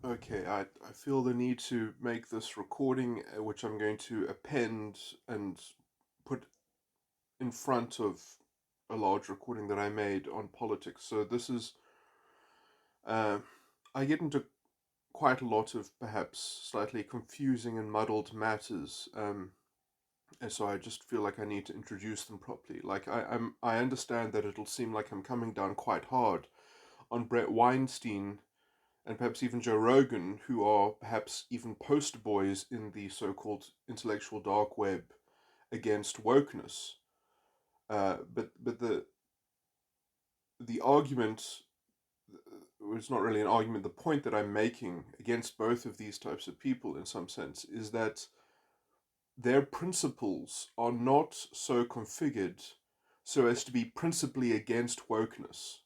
Okay, I feel the need to make this recording, which I'm going to append and put in front of a large recording that I made on politics. So this is, uh, I get into quite a lot of perhaps slightly confusing and muddled matters, and so I just feel like I need to introduce them properly. Like I understand that it'll seem like I'm coming down quite hard on Brett Weinstein and perhaps even Joe Rogan, who are perhaps even poster boys in the so-called intellectual dark web against wokeness. But the argument, it's not really an argument. The point that I'm making against both of these types of people, in some sense, is that their principles are not so configured so as to be principally against wokeness.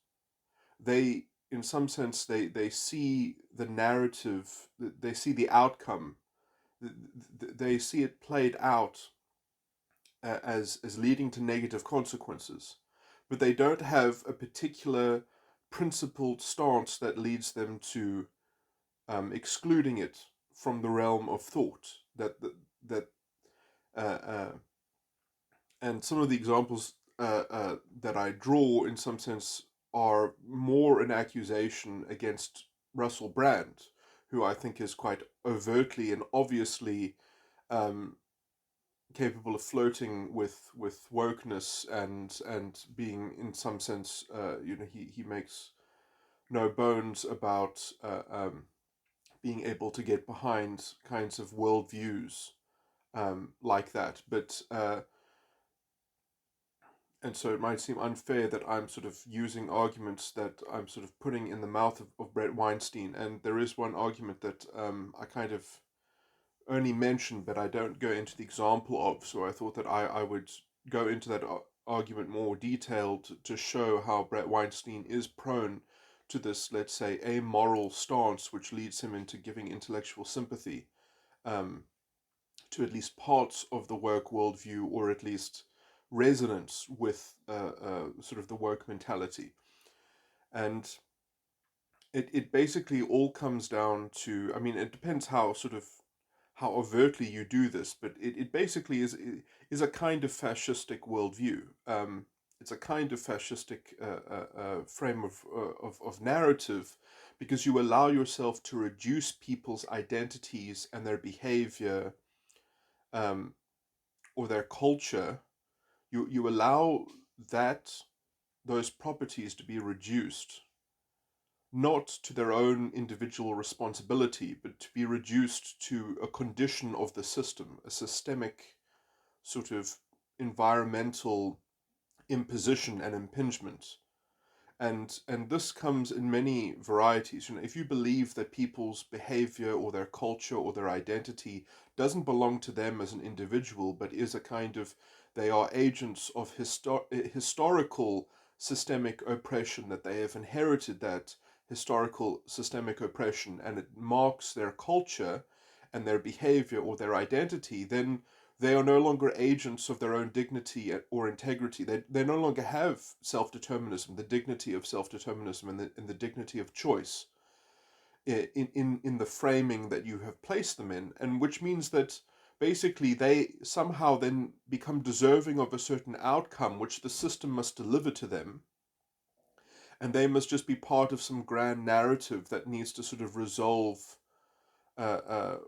They, in some sense, they see the narrative, they see the outcome, they see it played out as leading to negative consequences, but they don't have a particular principled stance that leads them to excluding it from the realm of thought. That uh, uh, and some of the examples that I draw, in some sense, are more an accusation against Russell Brand, who I think is quite overtly and obviously um, capable of flirting with wokeness and being, in some sense, he makes no bones about being able to get behind kinds of worldviews like that. But and so it might seem unfair that I'm sort of using arguments that I'm sort of putting in the mouth of Brett Weinstein. And there is one argument that I kind of only mentioned, but I don't go into the example of. So I thought that I would go into that argument more detailed to show how Brett Weinstein is prone to this, let's say, amoral stance, which leads him into giving intellectual sympathy um, to at least parts of the woke worldview, or at least resonance with sort of the woke mentality. And it basically all comes down to, I mean, it depends how sort of how overtly you do this, but it basically is a kind of fascistic worldview. It's a kind of fascistic frame of narrative, because you allow yourself to reduce people's identities and their behavior um, or their culture. You allow that those properties to be reduced not to their own individual responsibility, but to be reduced to a condition of the system, a systemic sort of environmental imposition and impingement. And this comes in many varieties. You know, if you believe that people's behavior or their culture or their identity doesn't belong to them as an individual, but is a kind of, they are agents of historical systemic oppression, that they have inherited that historical systemic oppression, and it marks their culture and their behavior or their identity, then they are no longer agents of their own dignity or integrity. They no longer have self determinism, the dignity of self determinism, and the dignity of choice in the framing that you have placed them in, and which means that basically they somehow then become deserving of a certain outcome which the system must deliver to them, and they must just be part of some grand narrative that needs to sort of resolve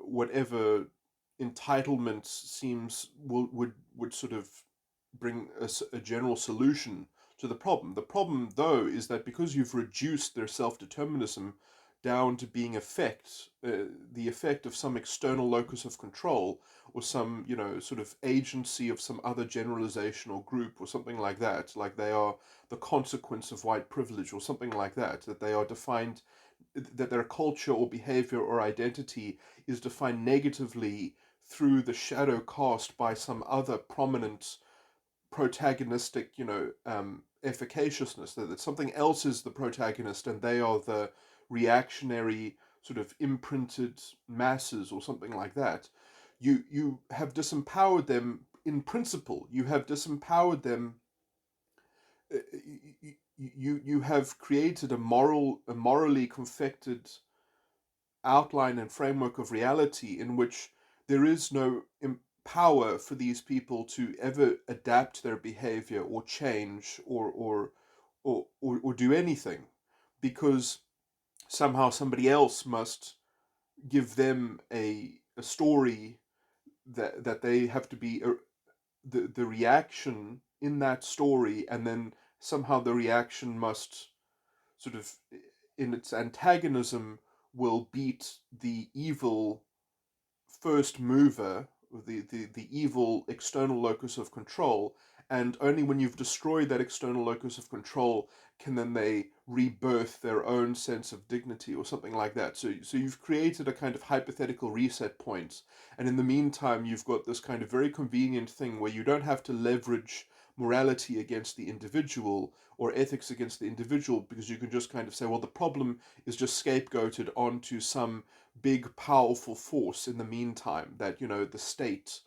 whatever entitlement seems would sort of bring a general solution to the problem. The problem, though, is that because you've reduced their self determinism down to being the effect of some external locus of control, or some, sort of agency of some other generalization or group or something like that, like they are the consequence of white privilege or something like that, that they are defined, that their culture or behavior or identity is defined negatively through the shadow cast by some other prominent protagonistic, efficaciousness, that something else is the protagonist and they are the reactionary sort of imprinted masses or something like that. You have disempowered them in principle. You have disempowered them. You have created a morally confected outline and framework of reality in which there is no power for these people to ever adapt their behavior or change or do anything, because somehow somebody else must give them a story that they have to be the reaction in that story, and then somehow the reaction must sort of, in its antagonism, will beat the evil first mover, the evil external locus of control, and only when you've destroyed that external locus of control can then they rebirth their own sense of dignity or something like that. So you've created a kind of hypothetical reset point, and in the meantime you've got this kind of very convenient thing where you don't have to leverage morality against the individual or ethics against the individual, because you can just kind of say, well, the problem is just scapegoated onto some big powerful force in the meantime, that the state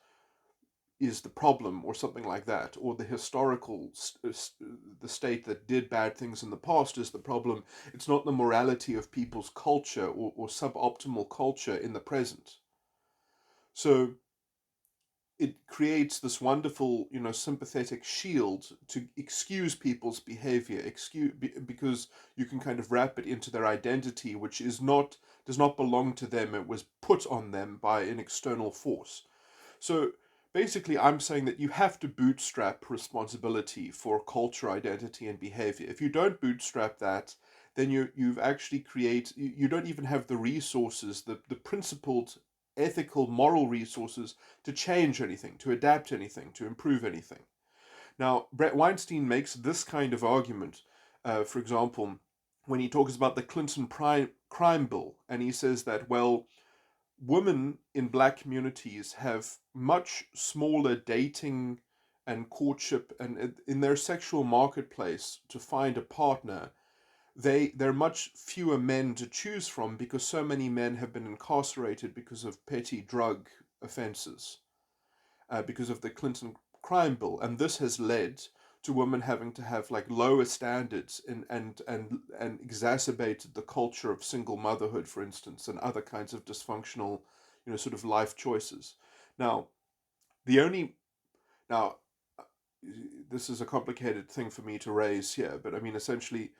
is the problem or something like that, or the historical the state that did bad things in the past is the problem. It's not the morality of people's culture or suboptimal culture in the present. So it creates this wonderful, sympathetic shield to excuse people's behavior, because you can kind of wrap it into their identity, which does not belong to them. It was put on them by an external force. So basically, I'm saying that you have to bootstrap responsibility for culture, identity, and behavior. If you don't bootstrap that, then you've actually you don't even have the resources, the principled ethical, moral resources to change anything, to adapt anything, to improve anything. Now, Brett Weinstein makes this kind of argument, for example, when he talks about the Clinton crime bill, and he says that, well, women in black communities have much smaller dating and courtship, and in their sexual marketplace to find a partner, there are much fewer men to choose from, because so many men have been incarcerated because of petty drug offenses, because of the Clinton crime bill, and this has led to women having to have like lower standards, and exacerbated the culture of single motherhood, for instance, and other kinds of dysfunctional, sort of life choices. Now, the only now this is a complicated thing for me to raise here, but I mean, essentially,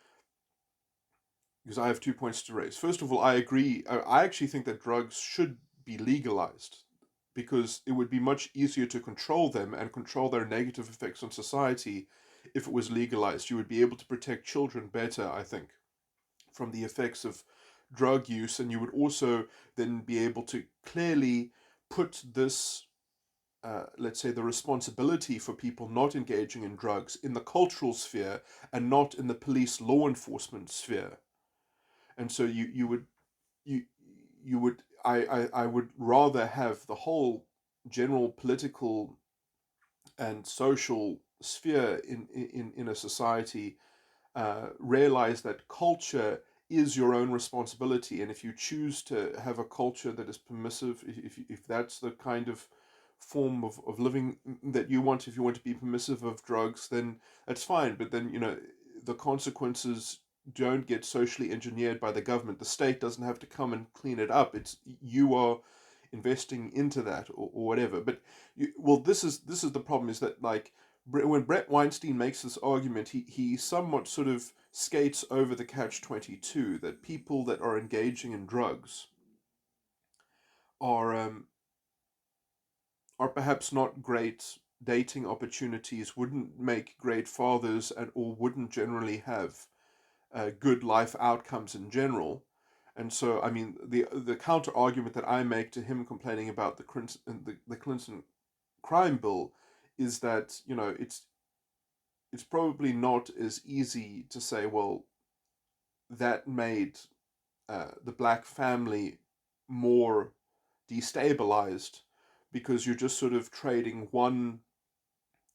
because I have 2 points to raise. First of all, I agree. I actually think that drugs should be legalized, because it would be much easier to control them and control their negative effects on society if it was legalized. You would be able to protect children better, I think, from the effects of drug use, and you would also then be able to clearly put this, let's say, the responsibility for people not engaging in drugs in the cultural sphere and not in the police law enforcement sphere. And so you you would I would rather have the whole general political and social sphere in a society realize that culture is your own responsibility, and if you choose to have a culture that is permissive, if that's the kind of form of living that you want, if you want to be permissive of drugs, then that's fine. But then, the consequences don't get socially engineered by the government. The state doesn't have to come and clean it up. It's you are investing into that, or whatever. But well, this is the problem, is that, like, when Brett Weinstein makes this argument, he somewhat sort of skates over the catch-22, that people that are engaging in drugs are perhaps not great dating opportunities, wouldn't make great fathers, or wouldn't generally have good life outcomes in general. And so, I mean, the counter argument that I make to him complaining about the Clinton crime bill is that, it's probably not as easy to say, well, that made the black family more destabilized, because you're just sort of trading one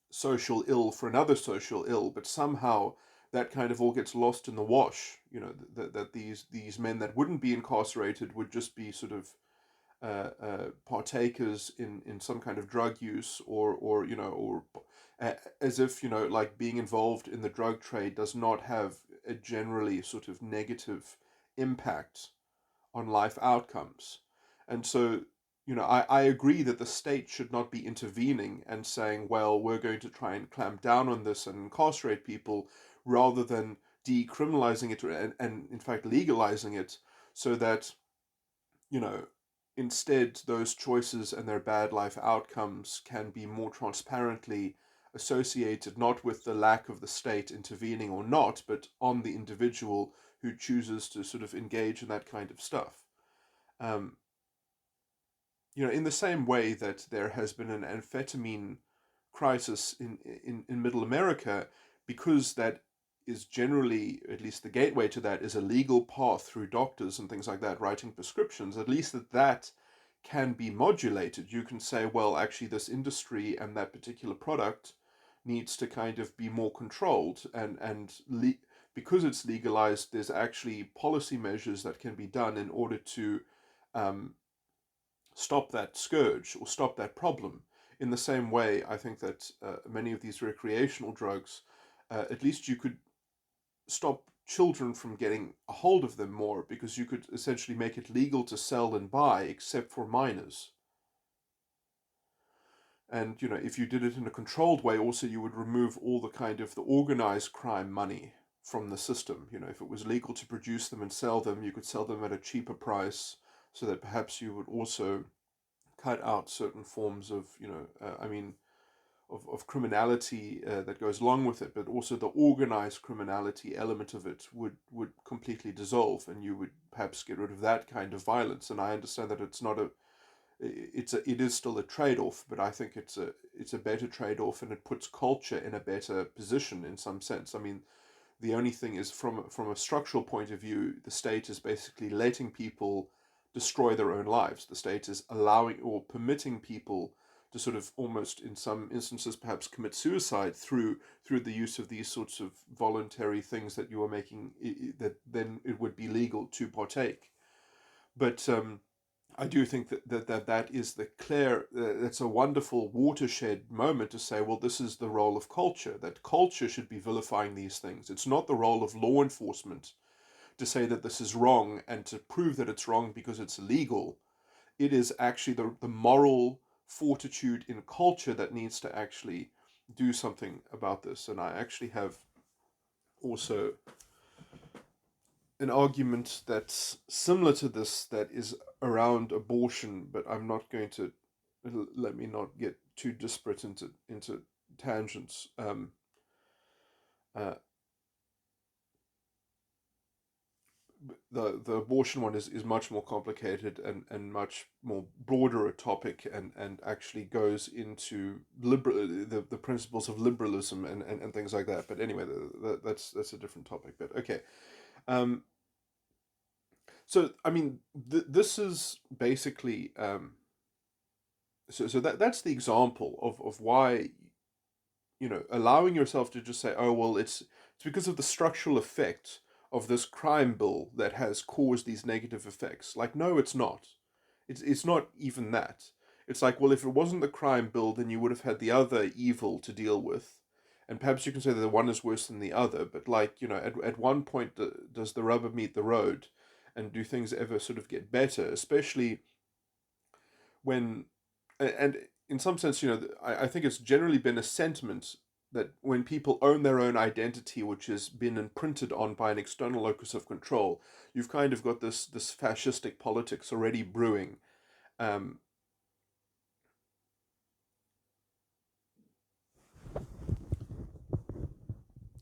social ill for another social ill, but somehow that kind of all gets lost in the wash. That these men that wouldn't be incarcerated would just be sort of partakers in some kind of drug use, or as if, like, being involved in the drug trade does not have a generally sort of negative impact on life outcomes. And so, I agree that the state should not be intervening and saying, well, we're going to try and clamp down on this and incarcerate people, rather than decriminalizing it, and in fact legalizing it, so that, you know, instead those choices and their bad life outcomes can be more transparently associated not with the lack of the state intervening or not, but on the individual who chooses to sort of engage in that kind of stuff. Um, in the same way that there has been an amphetamine crisis in Middle America, because that is generally, at least the gateway to that, is a legal path through doctors and things like that, writing prescriptions, at least that can be modulated. You can say, well, actually, this industry and that particular product needs to kind of be more controlled, because it's legalized, there's actually policy measures that can be done in order to um, stop that scourge or stop that problem. In the same way, I think that many of these recreational drugs, at least you could stop children from getting a hold of them more, because you could essentially make it legal to sell and buy, except for minors. And if you did it in a controlled way, also you would remove all the kind of the organized crime money from the system. If it was legal to produce them and sell them, you could sell them at a cheaper price, so that perhaps you would also cut out certain forms of, of criminality that goes along with it, but also the organized criminality element of it would completely dissolve, and you would perhaps get rid of that kind of violence. And I understand that it is still a trade-off, but I think it's a better trade-off, and it puts culture in a better position in some sense. I mean, the only thing is, from a structural point of view, the state is basically letting people destroy their own lives. The state is allowing or permitting people to sort of, almost in some instances, perhaps commit suicide through the use of these sorts of voluntary things that you are making, that then it would be legal to partake. But I do think that is the clear. That's a wonderful watershed moment to say, well, this is the role of culture. That culture should be vilifying these things. It's not the role of law enforcement to say that this is wrong and to prove that it's wrong because it's illegal. It is actually the moral fortitude in culture that needs to actually do something about this. And I actually have also an argument that's similar to this, that is around abortion, but I'm not going to, let me not get too disparate into tangents. Uh, the abortion one is much more complicated, and much more broader a topic, and actually goes into the principles of liberalism and things like that. But anyway, that's a different topic. But okay. Um, so I mean, this is basically so that's the example of why, allowing yourself to just say, oh well, it's because of the structural effect of this crime bill that has caused these negative effects. Like, no, it's not. It's not even that. It's like, well, if it wasn't the crime bill, then you would have had the other evil to deal with. And perhaps you can say that the one is worse than the other, but like, at one point, does the rubber meet the road? And do things ever sort of get better? Especially when, and in some sense, I think it's generally been a sentiment that when people own their own identity, which has been imprinted on by an external locus of control, you've kind of got this fascistic politics already brewing. Um,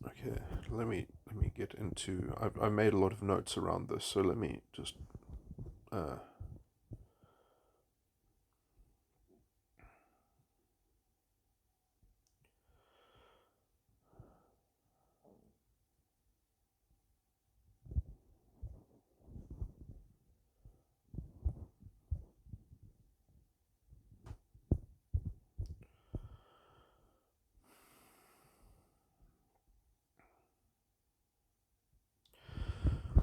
okay, let me get into. I made a lot of notes around this, so let me just. Uh,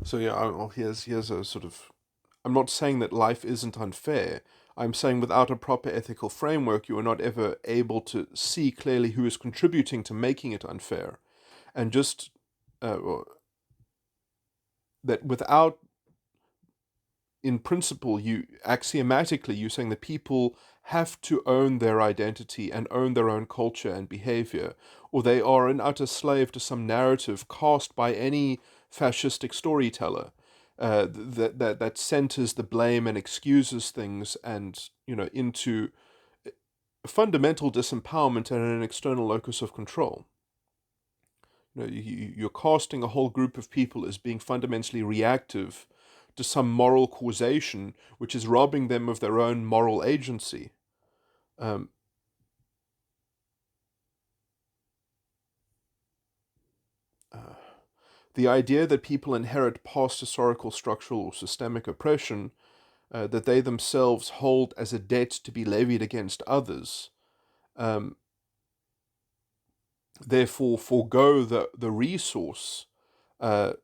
so yeah, well, here's a sort of. I'm not saying that life isn't unfair. I'm saying without a proper ethical framework, you are not ever able to see clearly who is contributing to making it unfair. And just well, that without in principle, you axiomatically, you're saying that people have to own their identity and own their own culture and behavior, or they are an utter slave to some narrative cast by any fascistic storyteller that centers the blame and excuses things, and into fundamental disempowerment and an external locus of control. You're casting a whole group of people as being fundamentally reactive to some moral causation, which is robbing them of their own moral agency. Um, uh, the idea that people inherit past historical, structural, or systemic oppression that they themselves hold as a debt to be levied against others, um, therefore forego the resource uh,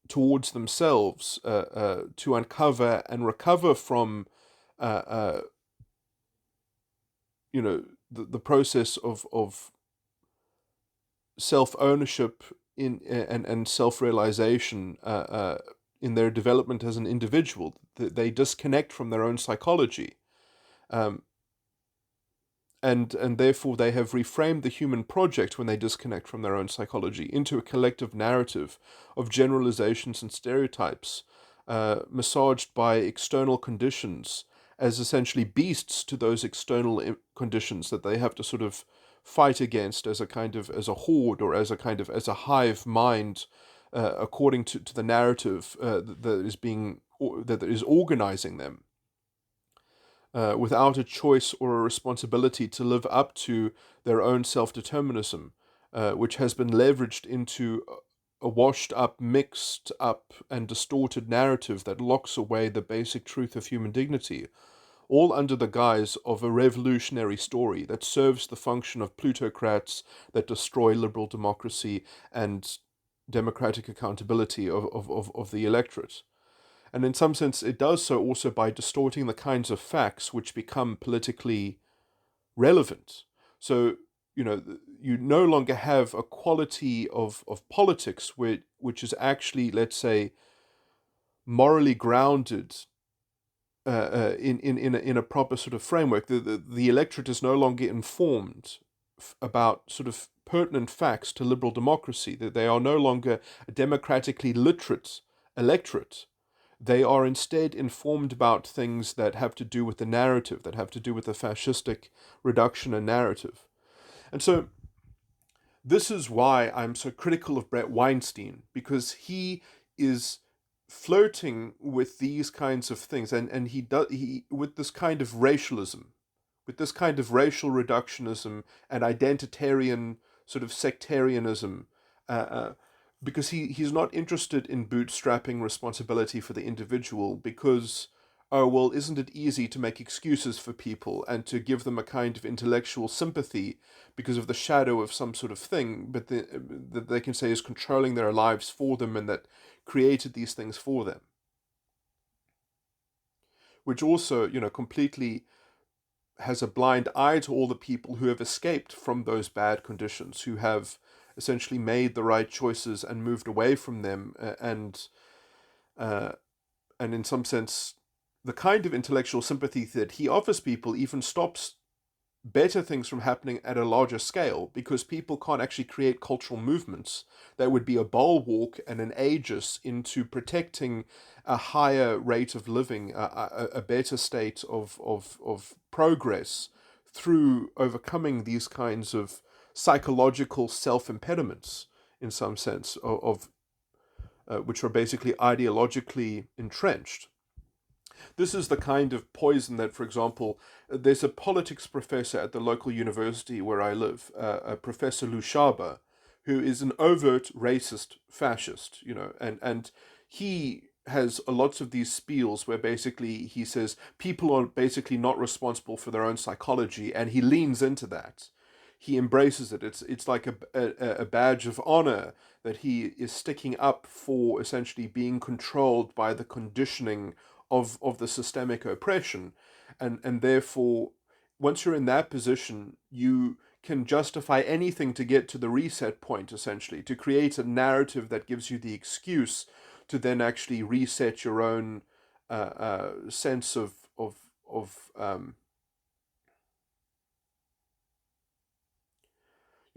towards themselves to uncover and recover from uh, uh, the process of self ownership and self realization in their development as an individual. They disconnect from their own psychology. Um, and therefore they have reframed the human project, when they disconnect from their own psychology, into a collective narrative of generalizations and stereotypes massaged by external conditions as essentially beasts to those external conditions that they have to sort of fight against as a kind of as a horde, or as a kind of as a hive mind, according to the narrative that is organizing them, without a choice or a responsibility to live up to their own self-determinism, which has been leveraged into a washed up, mixed up, and distorted narrative that locks away the basic truth of human dignity, all under the guise of a revolutionary story that serves the function of plutocrats that destroy liberal democracy and democratic accountability of the electorate. And in some sense, it does so also by distorting the kinds of facts which become politically relevant. So, you no longer have a quality of politics which is actually, let's say, morally grounded in a proper sort of framework. The electorate is no longer informed about sort of pertinent facts to liberal democracy, that they are no longer a democratically literate electorate. They are instead informed about things that have to do with the narrative, that have to do with the fascistic reduction and narrative. And so this is why I'm so critical of Brett Weinstein, because he is flirting with these kinds of things, and he with this kind of racialism, with this kind of racial reductionism and identitarian sort of sectarianism, uh, uh, because he's not interested in bootstrapping responsibility for the individual, because, oh well, isn't it easy to make excuses for people and to give them a kind of intellectual sympathy because of the shadow of some sort of thing, but that they can say is controlling their lives for them and that created these things for them, which also completely has a blind eye to all the people who have escaped from those bad conditions, who have essentially made the right choices and moved away from them, uh, and in some sense, the kind of intellectual sympathy that he offers people even stops better things from happening at a larger scale, because people can't actually create cultural movements that would be a bulwark and an aegis into protecting a higher rate of living, a better state of progress through overcoming these kinds of psychological self impediments, in some sense, which are basically ideologically entrenched. This is the kind of poison that, for example, there's a politics professor at the local university where I live, Professor Lushaba, who is an overt racist fascist, and he has lots of these spiels where basically he says people are basically not responsible for their own psychology, and he leans into that. He embraces it. It's like a badge of honor that he is sticking up for essentially being controlled by the conditioning of the systemic oppression, and therefore once you're in that position, you can justify anything to get to the reset point, essentially to create a narrative that gives you the excuse to then actually reset your own sense of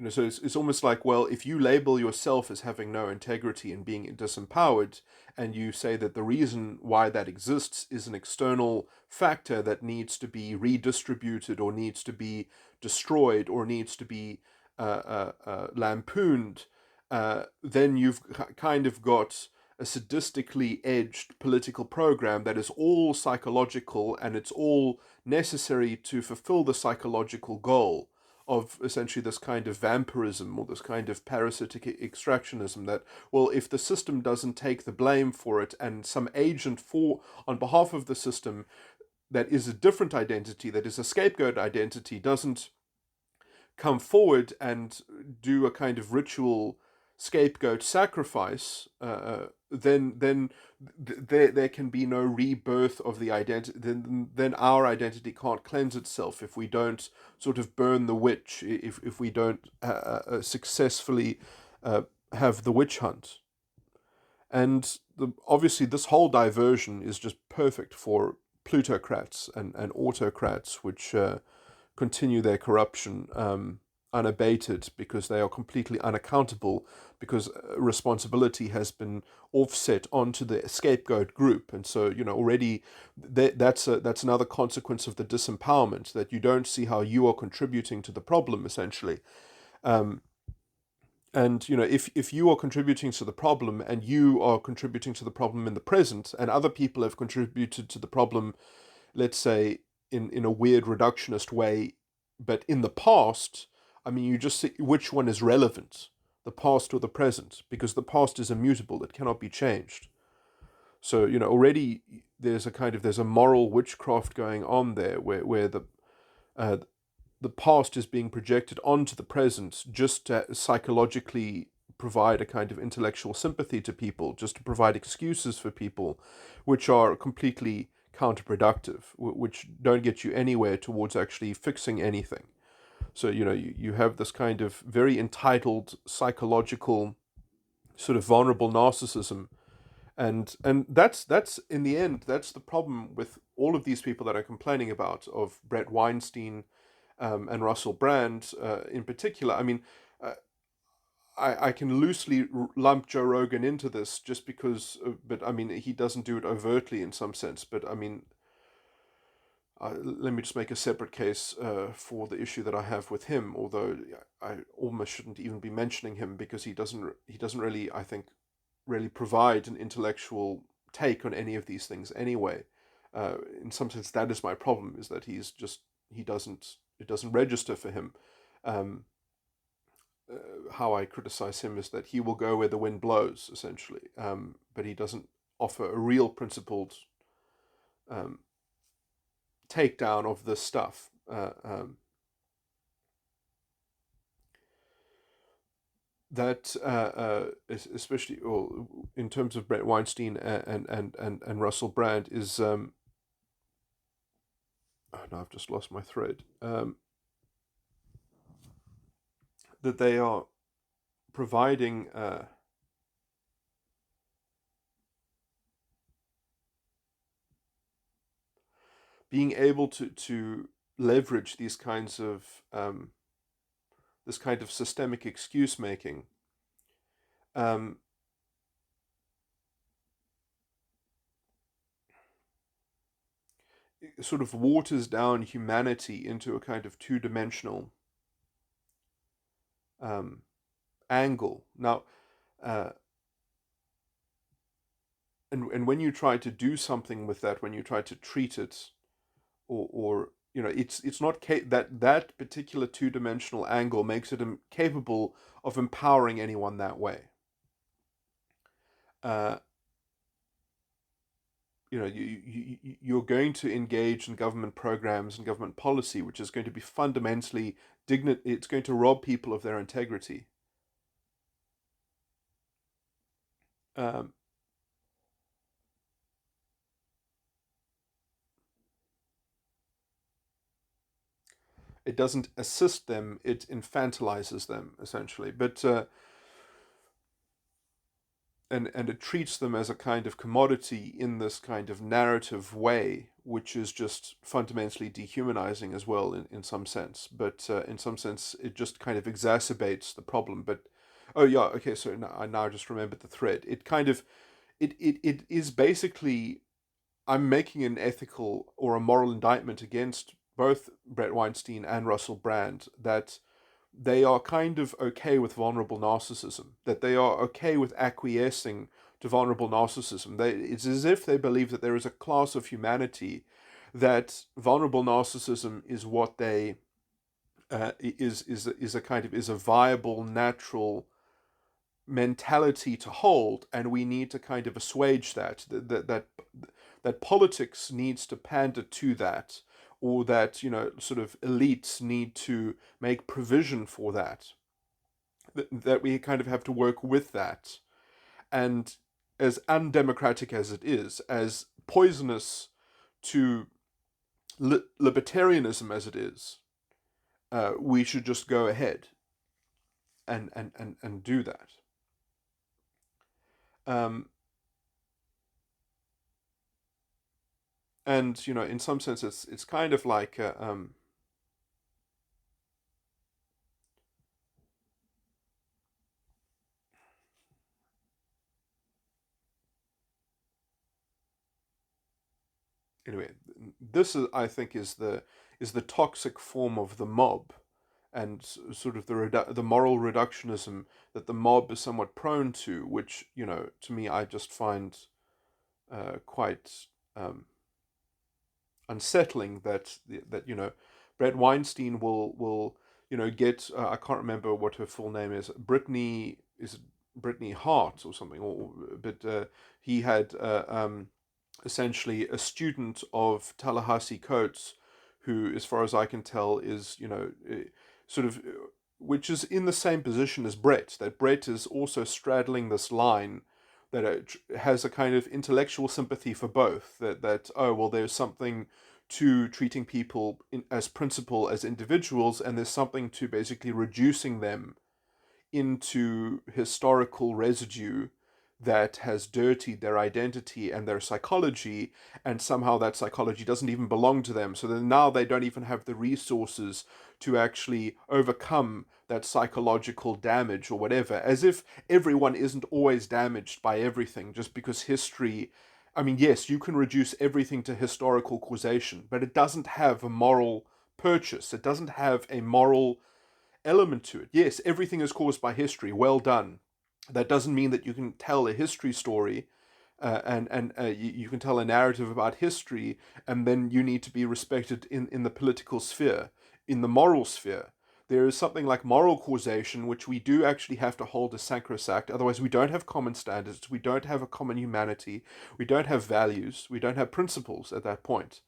so it's almost like, well, if you label yourself as having no integrity and being disempowered, and you say that the reason why that exists is an external factor that needs to be redistributed or needs to be destroyed or needs to be lampooned, then you've kind of got a sadistically edged political program that is all psychological, and it's all necessary to fulfill the psychological goal of essentially this kind of vampirism or this kind of parasitic extractionism, that, well, if the system doesn't take the blame for it, and some agent for on behalf of the system that is a different identity, that is a scapegoat identity, doesn't come forward and do a kind of ritual scapegoat sacrifice, then there can be no rebirth of the identity. Then our identity can't cleanse itself if we don't sort of burn the witch, if we don't successfully have the witch hunt. And obviously, this whole diversion is just perfect for plutocrats and autocrats, which continue their corruption unabated, because they are completely unaccountable, because responsibility has been offset onto the scapegoat group. And so, already that's another consequence of the disempowerment, that you don't see how you are contributing to the problem, essentially. And if you are contributing to the problem, and you are contributing to the problem in the present, and other people have contributed to the problem, let's say in a weird reductionist way, but in the past, I mean, you just see which one is relevant, the past or the present, because the past is immutable; it cannot be changed. So already there's a moral witchcraft going on there, where uh, the past is being projected onto the present, just to psychologically provide a kind of intellectual sympathy to people, just to provide excuses for people, which are completely counterproductive, which don't get you anywhere towards actually fixing anything. So you have this kind of very entitled psychological sort of vulnerable narcissism, and that's in the end, that's the problem with all of these people that I'm complaining about, of Brett Weinstein, and Russell Brand in particular. I mean, uh, I can loosely lump Joe Rogan into this, just because, but I mean, he doesn't do it overtly in some sense. But I mean, let me just make a separate case for the issue that I have with him. Although I almost shouldn't even be mentioning him, because he doesn't really, I think, really provide an intellectual take on any of these things anyway. In some sense, that is my problem: is that he doesn't it doesn't register for him. Um, how I criticize him is that he will go where the wind blows, essentially, but he doesn't offer a real principled um, takedown of this stuff. That especially, well, in terms of Brett Weinstein and Russell Brand, is oh no, I've just lost my thread. That they are providing being able to leverage these kinds of this kind of systemic excuse making, um, sort of waters down humanity into a kind of two-dimensional um, angle. Now, uh, and when you try to do something with that, when you try to treat it, or it's not that particular two-dimensional angle makes it capable of empowering anyone that way. Uh, you're going to engage in government programs and government policy, which is going to be fundamentally it's going to rob people of their integrity. Um, it doesn't assist them; it infantilizes them, essentially. But and it treats them as a kind of commodity in this kind of narrative way, which is just fundamentally dehumanizing as well in some sense. But in some sense, it just kind of exacerbates the problem. But oh yeah, okay. So now I now just remembered the thread. It kind of it is basically I'm making an ethical or a moral indictment against both Brett Weinstein and Russell Brand that they are kind of okay with vulnerable narcissism, that they are okay with acquiescing to vulnerable narcissism. It's as if they believe that there is a class of humanity that vulnerable narcissism is what they is a kind of is a viable natural mentality to hold, and we need to kind of assuage that politics needs to pander to that, or that sort of elites need to make provision for that we kind of have to work with that. And as undemocratic as it is, as poisonous to libertarianism as it is, we should just go ahead and do that. Um, and in some sense, it's kind of like anyway. This is, I think, is the toxic form of the mob, and sort of the moral reductionism that the mob is somewhat prone to, which to me I just find quite unsettling. That Brett Weinstein will get I can't remember what her full name is. Brittany Hart or something, but he had essentially a student of Ta-Nehisi Coates, who, as far as I can tell, is sort of which is in the same position as Brett. That Brett is also straddling this line that has a kind of intellectual sympathy for both. That oh well, there's something to treating people as principle as individuals, and there's something to basically reducing them into historical residue that has dirtied their identity and their psychology, and somehow that psychology doesn't even belong to them. So then now they don't even have the resources to actually overcome that psychological damage or whatever, as if everyone isn't always damaged by everything just because history. I mean, yes, you can reduce everything to historical causation, but it doesn't have a moral purchase. It doesn't have a moral element to it. Yes, everything is caused by history. Well done. That doesn't mean that you can tell a history story and you can tell a narrative about history, and then you need to be respected in the political sphere, in the moral sphere. There is something like moral causation, which we do actually have to hold as sacrosanct. Otherwise, we don't have common standards, we don't have a common humanity, we don't have values, we don't have principles at that point.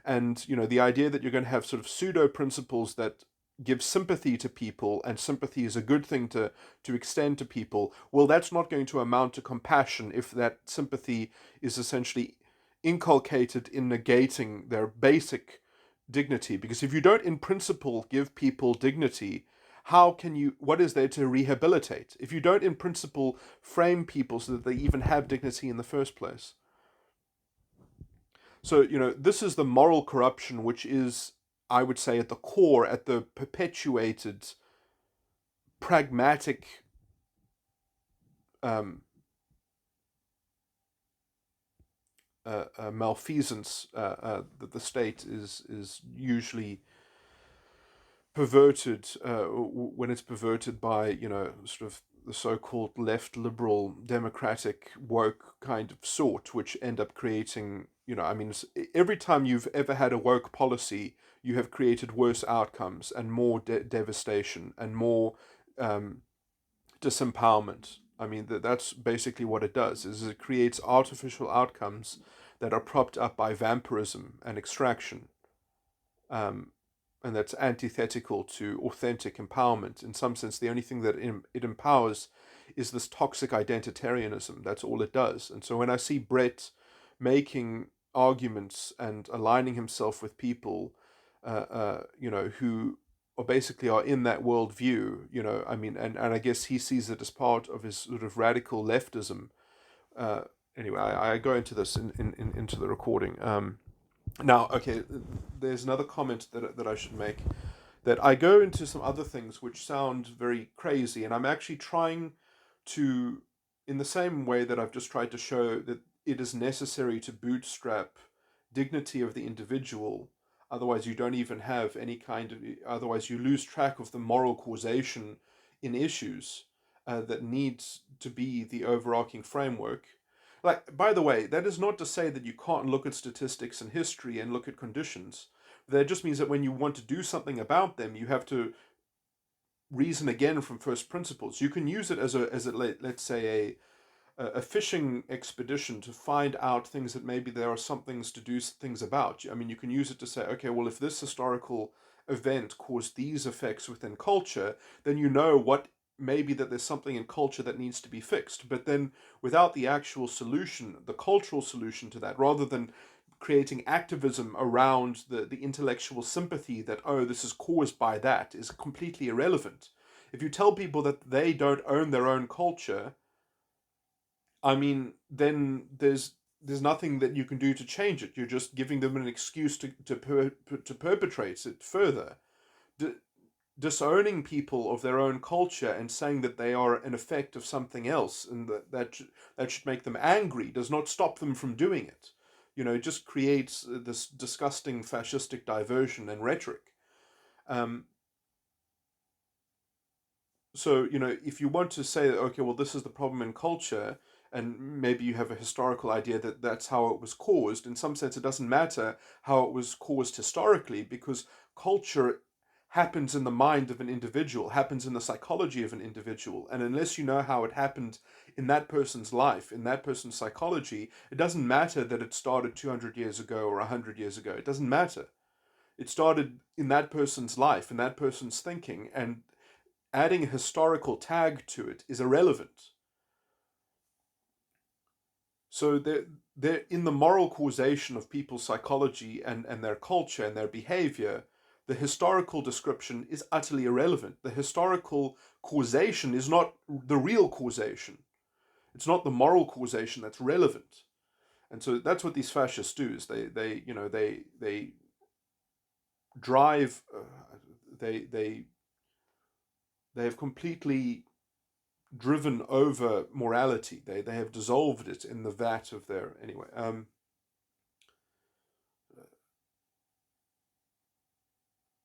And the idea that you're going to have sort of pseudo principles that give sympathy to people, and sympathy is a good thing to extend to people, well, that's not going to amount to compassion if that sympathy is essentially inculcated in negating their basic dignity. Because if you don't in principle give people dignity, how can you, what is there to rehabilitate if you don't in principle frame people so that they even have dignity in the first place? So, this is the moral corruption, which is, I would say, at the core, at the perpetuated pragmatic um, malfeasance that the state is usually perverted when it's perverted by sort of the so-called left liberal democratic woke kind of sort, which end up creating I mean every time you've ever had a woke policy, you have created worse outcomes and more devastation and more um, disempowerment. I mean that's basically what it does, is it creates artificial outcomes that are propped up by vampirism and extraction, um, and that's antithetical to authentic empowerment. In some sense, the only thing that it empowers is this toxic identitarianism. That's all it does. And so when I see Brett making arguments and aligning himself with people, who or basically are in that worldview. I mean, and I guess he sees it as part of his sort of radical leftism. Uh, anyway, I go into this into the recording. Now, okay, there's another comment that I should make, that I go into some other things which sound very crazy, and I'm actually trying to, in the same way that I've just tried to show that it is necessary to bootstrap dignity of the individual, otherwise you don't even have any kind of, otherwise you lose track of the moral causation in issues that needs to be the overarching framework. Like, by the way, that is not to say that you can't look at statistics and history and look at conditions. That just means that when you want to do something about them, you have to reason again from first principles. You can use it as a let's say a fishing expedition to find out things that maybe there are some things to do things about. I mean, you can use it to say, okay, well, if this historical event caused these effects within culture, then you know what, maybe that there's something in culture that needs to be fixed. But then without the actual solution, the cultural solution to that, rather than creating activism around the intellectual sympathy that, oh, this is caused by that, is completely irrelevant. If you tell people that they don't own their own culture, I mean, then there's nothing that you can do to change it. You're just giving them an excuse to perpetrate it further. D- Disowning people of their own culture and saying that they are an effect of something else, and that should make them angry, does not stop them from doing it. It just creates this disgusting fascistic diversion and rhetoric. Um, so, if you want to say that, okay, well, this is the problem in culture, and maybe you have a historical idea that that's how it was caused, in some sense it doesn't matter how it was caused historically, because culture happens in the mind of an individual, happens in the psychology of an individual, and unless you know how it happened in that person's life, in that person's psychology, it doesn't matter that it started 200 years ago or 100 years ago. It doesn't matter. It started in that person's life, in that person's thinking, and adding a historical tag to it is irrelevant. So they're in the moral causation of people's psychology and their culture and their behavior. The historical description is utterly irrelevant. The historical causation is not the real causation. It's not the moral causation that's relevant. And so that's what these fascists do. Is they drive. They have completely driven over morality. They have dissolved it in the vat of their, anyway.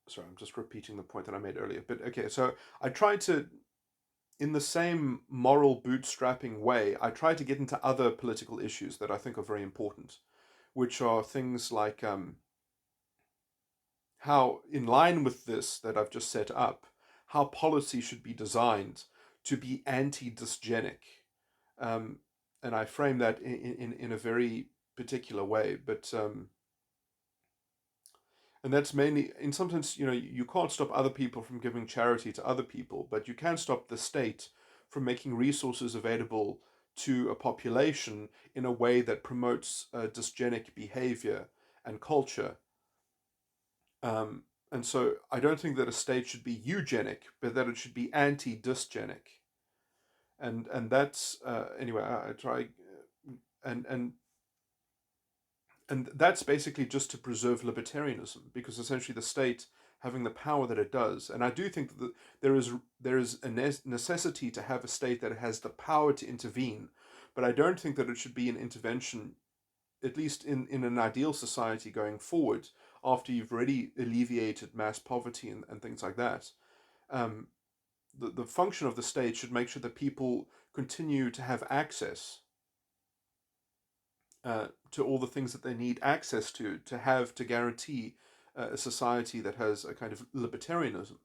Sorry, I'm just repeating the point that I made earlier. But okay, so I tried to, in the same moral bootstrapping way, I try to get into other political issues that I think are very important, which are things like how, in line with this that I've just set up, how policy should be designed to be anti-dysgenic. Um, and I frame that in a very particular way, but and that's mainly, in some sense, you can't stop other people from giving charity to other people, but you can stop the state from making resources available to a population in a way that promotes dysgenic behavior and culture. Um, and so I don't think that a state should be eugenic, but that it should be anti-dysgenic. And that's anyway. I try, and and and that's basically just to preserve libertarianism, because essentially the state having the power that it does, and I do think that there is a necessity to have a state that has the power to intervene, but I don't think that it should be an intervention, at least in an ideal society going forward, after you've already alleviated mass poverty and things like that. Um, the function of the state should make sure that people continue to have access to all the things that they need access to have to guarantee a society that has a kind of libertarianism.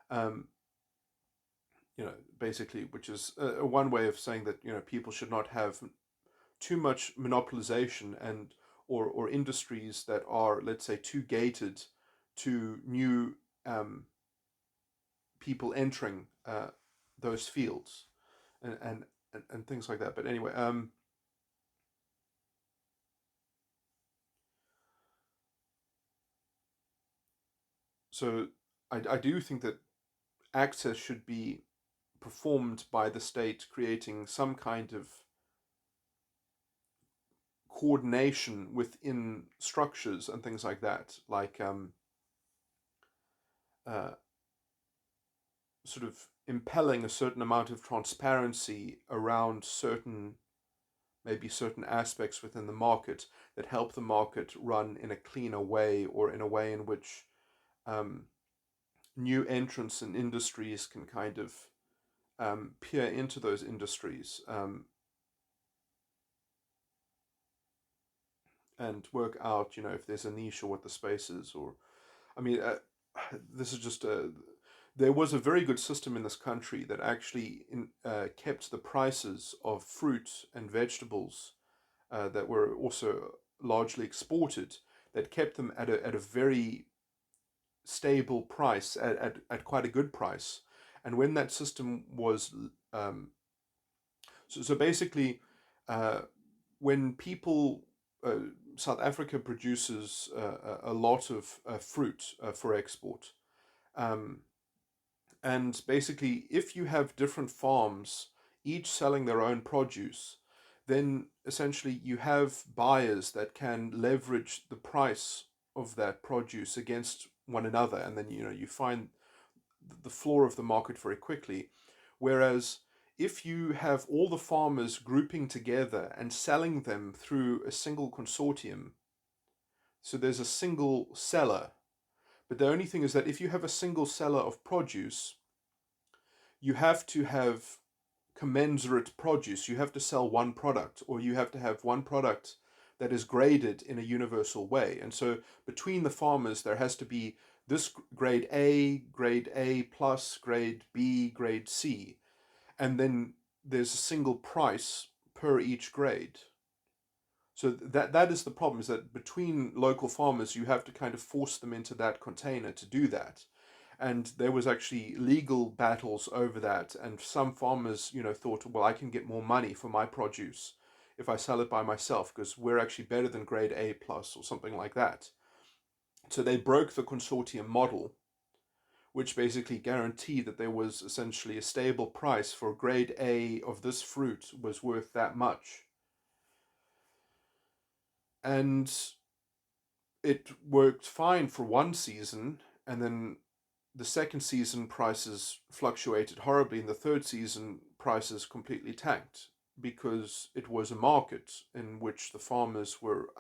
Um, basically, which is one way of saying that people should not have too much monopolization and or industries that are, let's say, too gated to new people entering those fields and, and and things like that. But anyway, so I do think that access should be performed by the state, creating some kind of coordination within structures and things like that, like uh, sort of impelling a certain amount of transparency around maybe certain aspects within the market that help the market run in a cleaner way, or in a way in which um, new entrants and industries can kind of peer into those industries, and work out, if there's a niche or what the space is. Or, I mean, this is just a. There was a very good system in this country that actually kept the prices of fruit and vegetables that were also largely exported, that kept them at a very stable price, at quite a good price. And when that system was so basically, uh, when people South Africa produces a lot of fruit for export. Um, and basically, if you have different farms, each selling their own produce, then essentially you have buyers that can leverage the price of that produce against one another, and then you find the floor of the market very quickly. Whereas if you have all the farmers grouping together and selling them through a single consortium, so there's a single seller. But the only thing is that if you have a single seller of produce, you have to have commensurate produce. You have to sell one product, or you have to have one product that is graded in a universal way. And so between the farmers, there has to be this grade A plus, grade B, grade C. And then there's a single price per each grade. So that is the problem, is that between local farmers, you have to kind of force them into that container to do that. And there was actually legal battles over that, and some farmers, thought, well, I can get more money for my produce if I sell it by myself, because we're actually better than grade A plus or something like that. So they broke the consortium model, which basically guaranteed that there was essentially a stable price for grade A of this fruit was worth that much. And it worked fine for one season, and then the second season prices fluctuated horribly, and the third season prices completely tanked, because it was a market in which the farmers were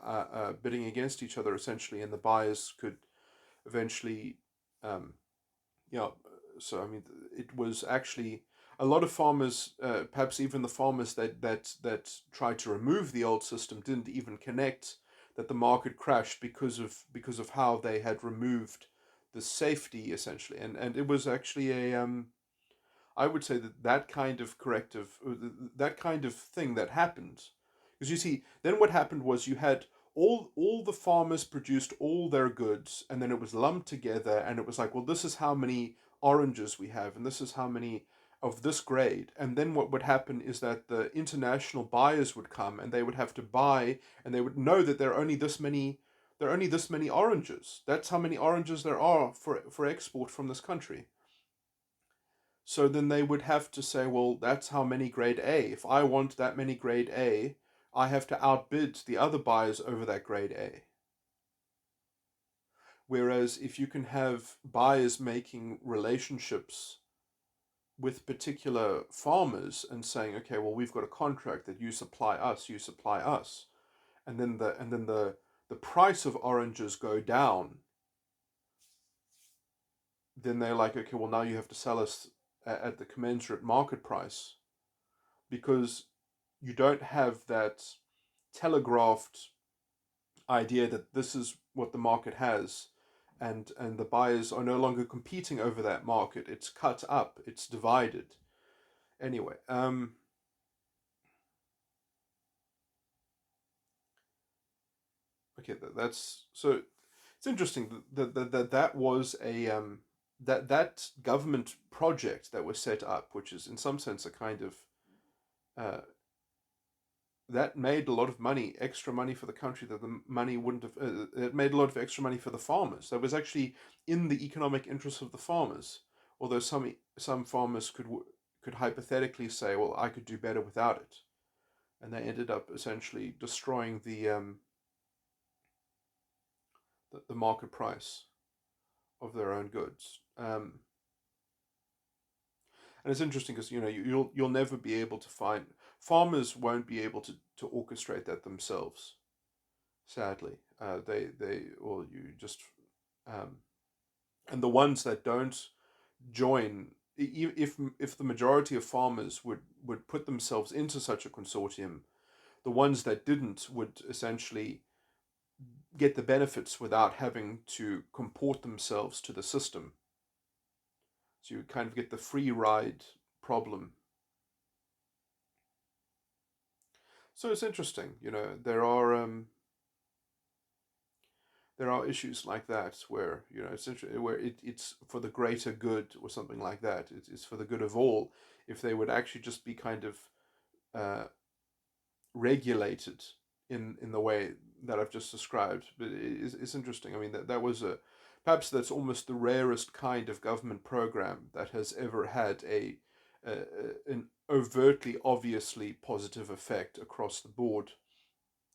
bidding against each other essentially, and the buyers could eventually, um, yeah. So I mean, it was actually a lot of farmers, perhaps even the farmers that tried to remove the old system, didn't even connect that the market crashed because of how they had removed the safety essentially, and it was actually I would say that kind of corrective, that kind of thing that happened, because you see, then what happened was you had all the farmers produced all their goods, and then it was lumped together, and it was like, well, this is how many oranges we have, and this is how many of this grade. And then what would happen is that the international buyers would come, and they would have to buy, and they would know that there are only this many oranges. That's how many oranges there are for export from this country. So then they would have to say, well, that's how many grade A. If I want that many grade A, I have to outbid the other buyers over that grade A. Whereas if you can have buyers making relationships with particular farmers and saying, okay, well, we've got a contract that you supply us, and then the price of oranges go down, then they're like, okay, well, now you have to sell us at the commensurate market price, because you don't have that telegraphed idea that this is what the market has, and the buyers are no longer competing over that market. It's cut up, it's divided. Anyway, okay, that's so it's interesting that was a that government project that was set up, which is in some sense a kind of uh, that made a lot of money, extra money for the country that the money wouldn't have. It made a lot of extra money for the farmers. That was actually in the economic interests of the farmers. Although some farmers could hypothetically say, well, I could do better without it, and they ended up essentially destroying the market price of their own goods. And it's interesting because you'll never be able to find farmers won't be able to orchestrate that themselves. Sadly, they or you just um, and the ones that don't join, if the majority of farmers would put themselves into such a consortium, the ones that didn't would essentially get the benefits without having to comport themselves to the system. So you kind of get the free ride problem. So it's interesting, there are issues like that where where it's for the greater good or something like that. It's for the good of all. If they would actually just be kind of uh, regulated in the way that I've just described. But it's interesting. I mean that was a perhaps that's almost the rarest kind of government program that has ever had a an overtly obviously positive effect across the board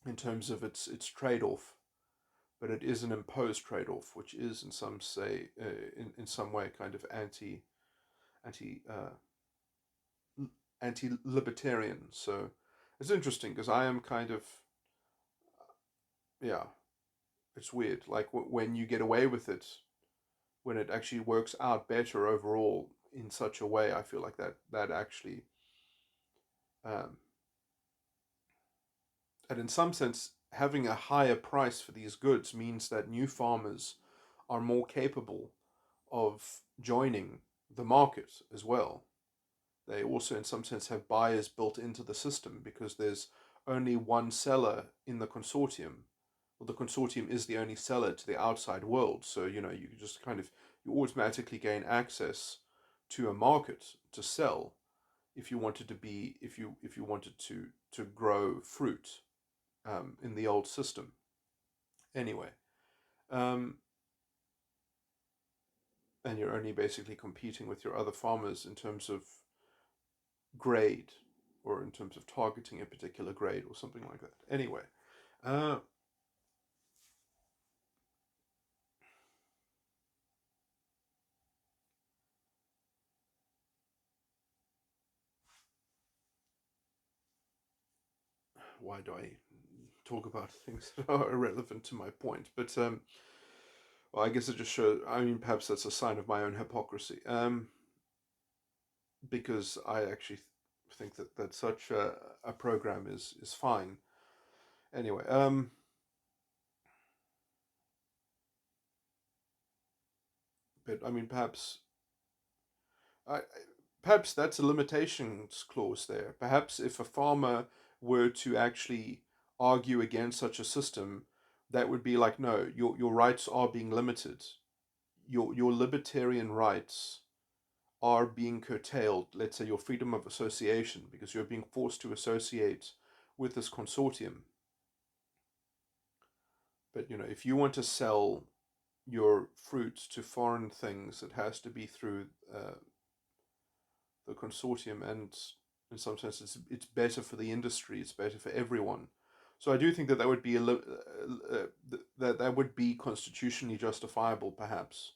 in terms of its trade off, but it is an imposed trade off, which is in some say in some way kind of anti anti libertarian. So it's interesting because I am kind of yeah, it's weird. Like when you get away with it, when it actually works out better overall in such a way, I feel like that actually, um, and in some sense, having a higher price for these goods means that new farmers are more capable of joining the market as well. They also, in some sense, have buyers built into the system because there's only one seller in the consortium. Well, the consortium is the only seller to the outside world. So, you just kind of, you automatically gain access to a market to sell if you wanted to be, if you wanted to grow fruit in the old system. Anyway, um, and you're only basically competing with your other farmers in terms of grade or in terms of targeting a particular grade or something like that. Anyway, uh, why do I talk about things that are irrelevant to my point? But well, I guess it just shows. I mean, perhaps that's a sign of my own hypocrisy. Because I actually think that such a program is fine. Anyway, but I mean, I perhaps that's a limitations clause there. Perhaps if a farmer were to actually argue against such a system, that would be like, no, your rights are being limited. Your libertarian rights are being curtailed. Let's say your freedom of association, because you're being forced to associate with this consortium. But if you want to sell your fruit to foreign things, it has to be through the consortium, and in some sense, it's better for the industry. It's better for everyone. So I do think that that would be that would be constitutionally justifiable. Perhaps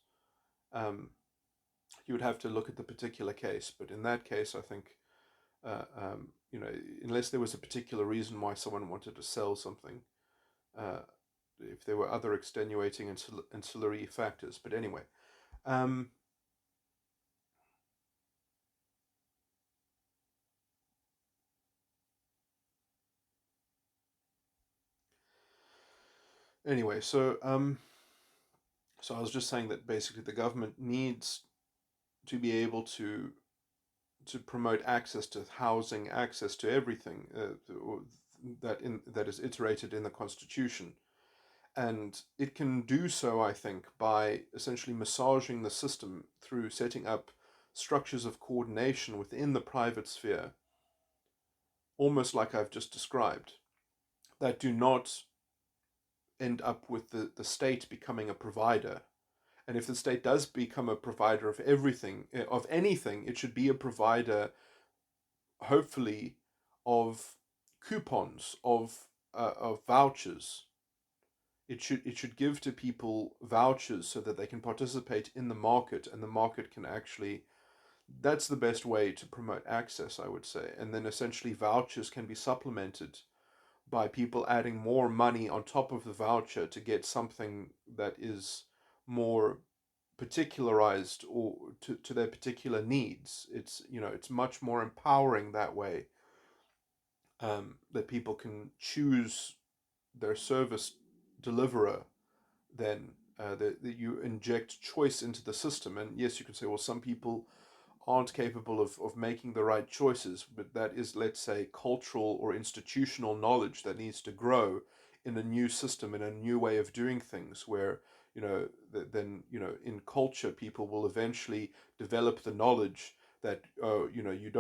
you would have to look at the particular case, but in that case, I think unless there was a particular reason why someone wanted to sell something, uh, if there were other extenuating ancillary factors. But anyway, um, anyway, so I was just saying that basically the government needs to be able to promote access to housing, access to everything that is iterated in the Constitution, and it can do so, I think, by essentially massaging the system through setting up structures of coordination within the private sphere almost like I've just described, that do not end up with the state becoming a provider. And if the state does become a provider of everything, of anything, it should be a provider, hopefully, of coupons, of vouchers. It should give to people vouchers so that they can participate in the market, and the market can actually, that's the best way to promote access, I would say. And then essentially vouchers can be supplemented by people adding more money on top of the voucher to get something that is more particularized or to their particular needs. It's much more empowering that way, that people can choose their service deliverer, then that you inject choice into the system. And yes, you can say, well, some people aren't capable of making the right choices, but that is, let's say, cultural or institutional knowledge that needs to grow in a new system, in a new way of doing things, where then in culture people will eventually develop the knowledge that, you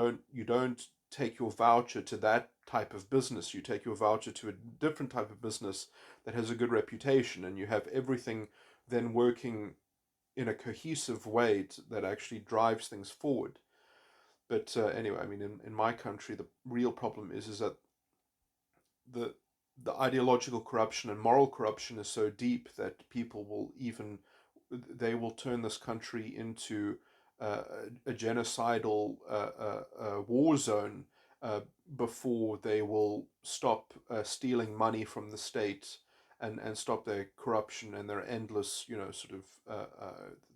don't take your voucher to that type of business, you take your voucher to a different type of business that has a good reputation, and you have everything then working in a cohesive way that actually drives things forward. But anyway, I mean, in my country, the real problem is that the the ideological corruption and moral corruption is so deep that people will even, they will turn this country into uh, a genocidal war zone, uh, before they will stop stealing money from the state, and stop their corruption and their endless, sort of,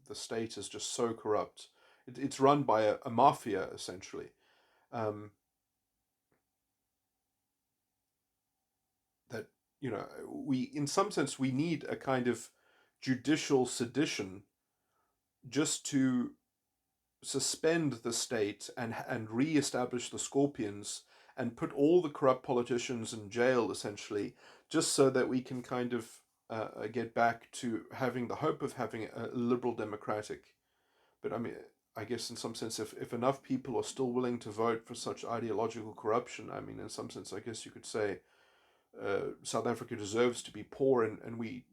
the state is just so corrupt. It's run by a mafia, essentially. Um, that we, in some sense, we need a kind of judicial sedition just to suspend the state and re-establish the scorpions and put all the corrupt politicians in jail, essentially, just so that we can kind of get back to having the hope of having a liberal democratic. But I mean, I guess in some sense, if enough people are still willing to vote for such ideological corruption, I mean, in some sense, I guess you could say South Africa deserves to be poor, and we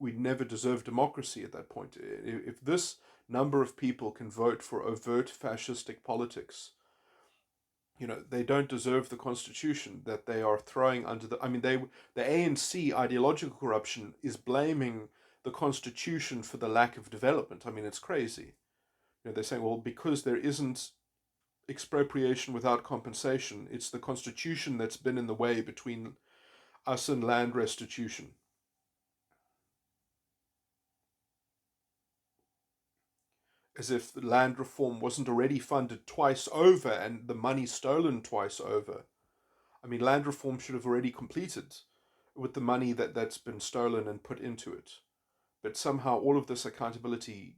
never deserve democracy at that point. If this number of people can vote for overt fascistic politics, they don't deserve the constitution that they are throwing under the. I mean, the ANC ideological corruption is blaming the constitution for the lack of development. I mean, it's crazy. They're saying, well, because there isn't expropriation without compensation, it's the constitution that's been in the way between us and land restitution. As if land reform wasn't already funded twice over and the money stolen twice over. I mean, land reform should have already completed with the money that's been stolen and put into it. But somehow all of this accountability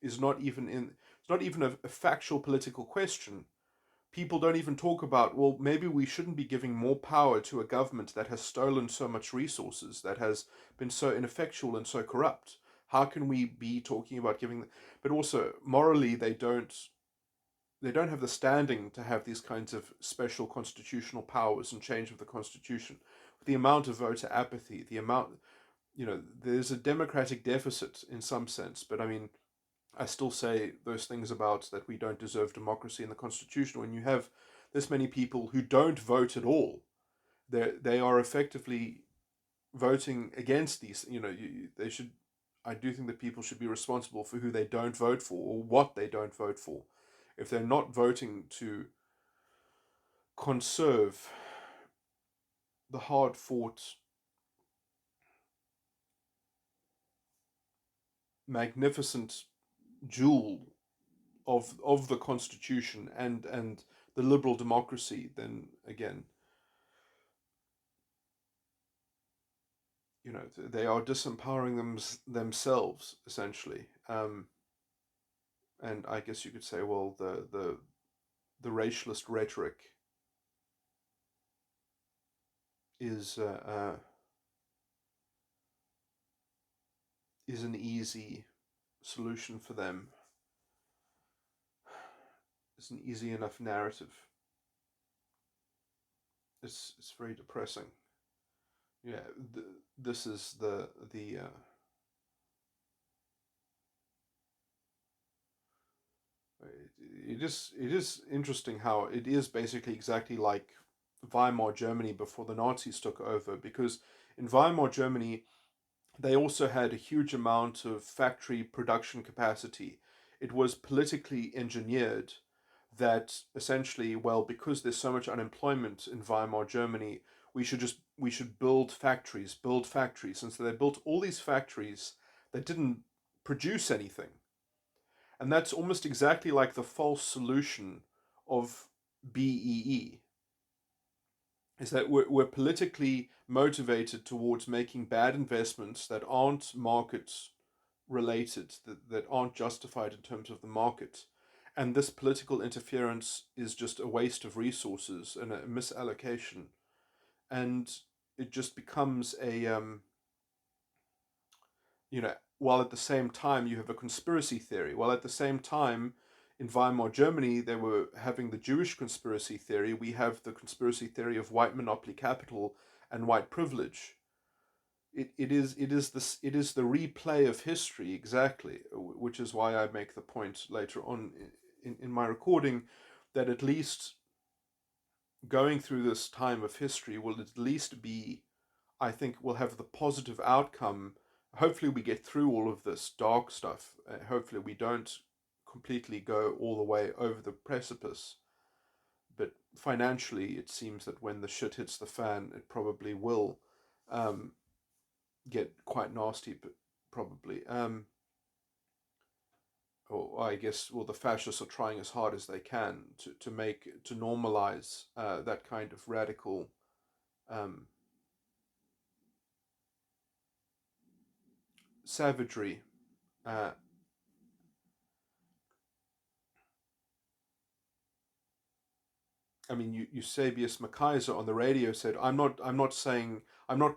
is not even in. It's not even a factual political question. People don't even talk about, well, maybe we shouldn't be giving more power to a government that has stolen so much resources, that has been so ineffectual and so corrupt. How can we be talking about giving, but also morally they don't have the standing to have these kinds of special constitutional powers and change of the constitution. The amount of voter apathy, the amount, there's a democratic deficit in some sense, but I mean, I still say those things about that we don't deserve democracy in the constitution when you have this many people who don't vote at all. They are effectively voting against these. They should. I do think that people should be responsible for who they don't vote for or what they don't vote for. If they're not voting to conserve the hard fought, magnificent jewel of the constitution and the liberal democracy, then again, they are disempowering themselves, essentially. And I guess you could say, well, the racialist rhetoric is is an easy solution for them. It's an easy enough narrative. it's very depressing. Yeah, this is the it is interesting how it is basically exactly like Weimar Germany before the Nazis took over, because in Weimar Germany they also had a huge amount of factory production capacity. It was politically engineered that essentially, well, because there's so much unemployment in Weimar Germany, we should build factories, and so they built all these factories that didn't produce anything, and that's almost exactly like the false solution of BEE, is that we're politically motivated towards making bad investments that aren't market related, that aren't justified in terms of the market. And this political interference is just a waste of resources and a misallocation. And it just becomes while at the same time you have a conspiracy theory, while at the same time in Weimar Germany they were having the Jewish conspiracy theory, we have the conspiracy theory of white monopoly capital and white privilege. It is the replay of history exactly, which is why I make the point later on in my recording that at least going through this time of history will at least be, I think, will have the positive outcome. Hopefully, we get through all of this dark stuff. Hopefully, we don't completely go all the way over the precipice. But financially, it seems that when the shit hits the fan, it probably will um, get quite nasty, but probably. Or I guess, well, the fascists are trying as hard as they can to normalize that kind of radical um, savagery. Uh, I mean, Eusebius McKaiser on the radio said, I'm not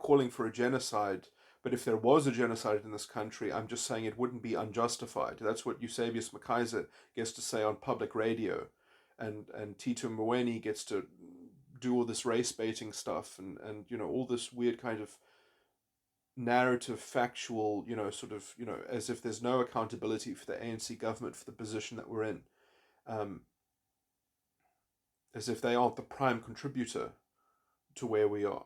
calling for a genocide, but if there was a genocide in this country, I'm just saying it wouldn't be unjustified." That's what Eusebius McKaiser gets to say on public radio, and Tito Mboweni gets to do all this race baiting stuff, and all this weird kind of narrative, factual, sort of, as if there's no accountability for the ANC government for the position that we're in, um, as if they aren't the prime contributor to where we are.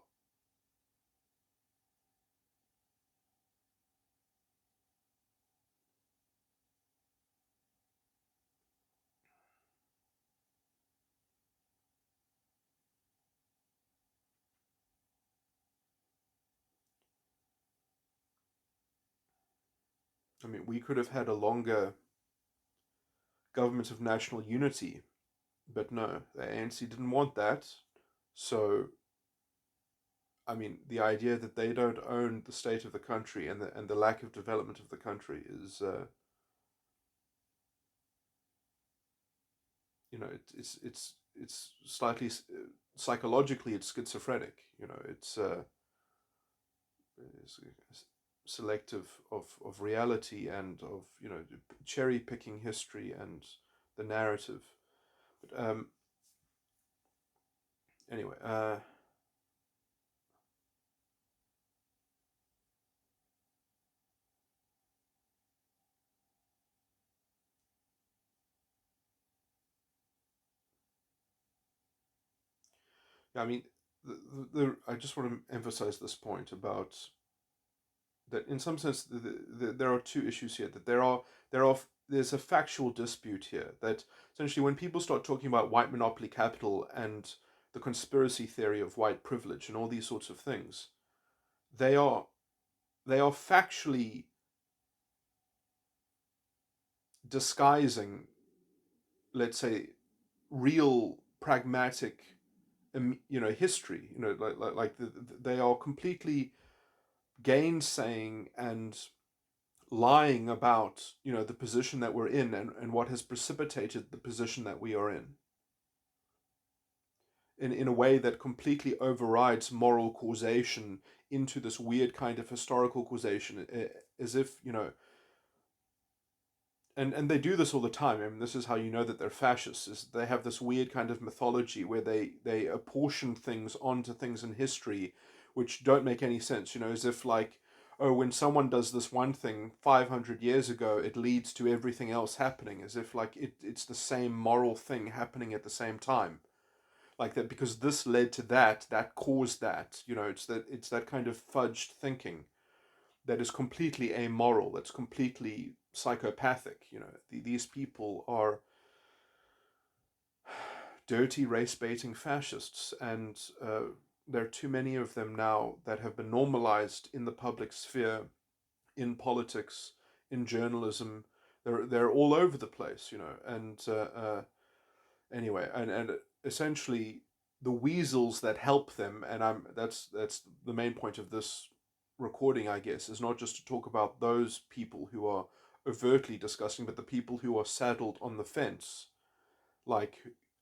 I mean, we could have had a longer government of national unity, but no, the ANC didn't want that. So, I mean, the idea that they don't own the state of the country and the lack of development of the country is, it's slightly psychologically it's schizophrenic. It's selective of reality and of cherry picking history and the narrative. But anyway, yeah, I mean, I just want to emphasize this point about that. In some sense, there are two issues here. That there's a factual dispute here. That essentially, when people start talking about white monopoly capital and the conspiracy theory of white privilege and all these sorts of things, they are they are factually disguising, let's say, real pragmatic, history. They are completely gainsaying and lying about the position that we're in, and what has precipitated the position that we are in a way that completely overrides moral causation into this weird kind of historical causation, as if and they do this all the time. I mean, this is how you know that they're fascists. Is they have this weird kind of mythology where they apportion things onto things in history, which don't make any sense. You know, as if like, oh, when someone does this one thing 500 years ago, it leads to everything else happening. As if like it's the same moral thing happening at the same time, like that because this led to that, that caused that. You know, it's that kind of fudged thinking that is completely amoral, that's completely psychopathic. You know, these people are dirty race baiting fascists, and there are too many of them now that have been normalized in the public sphere, in politics, in journalism. They're all over the place, you know, and anyway, and essentially the weasels that help them, and that's the main point of this recording, I guess, is not just to talk about those people who are overtly disgusting, but the people who are saddled on the fence, like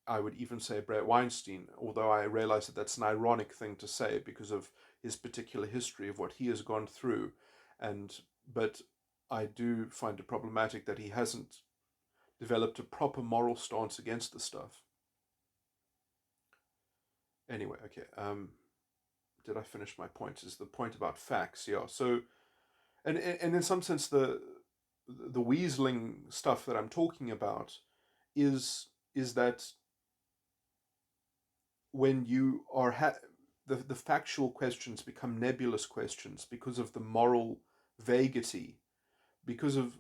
I would even say Brett Weinstein, although I realize that that's an ironic thing to say because of his particular history of what he has gone through, and but I do find it problematic that he hasn't developed a proper moral stance against the stuff. Anyway, okay. Did I finish my point? Is the point about facts? Yeah. So, and in some sense, the weaseling stuff that I'm talking about is that when you are the factual questions become nebulous questions because of the moral vaguity, because of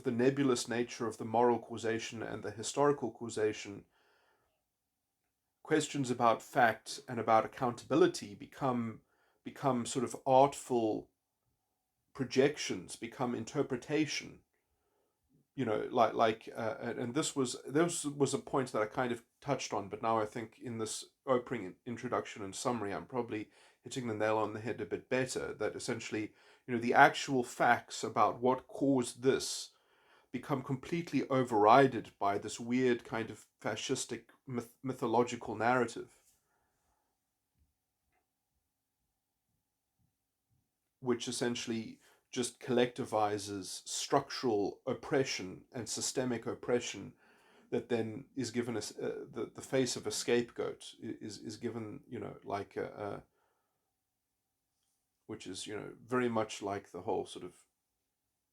the nebulous nature of the moral causation and the historical causation. Questions about fact and about accountability become sort of artful projections, become interpretation. You know, and this was a point that I kind of touched on, but now I think in this opening introduction and summary, I'm probably hitting the nail on the head a bit better. That essentially, you know, the actual facts about what caused this become completely overridden by this weird kind of fascistic mythological narrative, which essentially just collectivizes structural oppression and systemic oppression that then is given as the face of a scapegoat, is given, you know, like which is, you know, very much like the whole sort of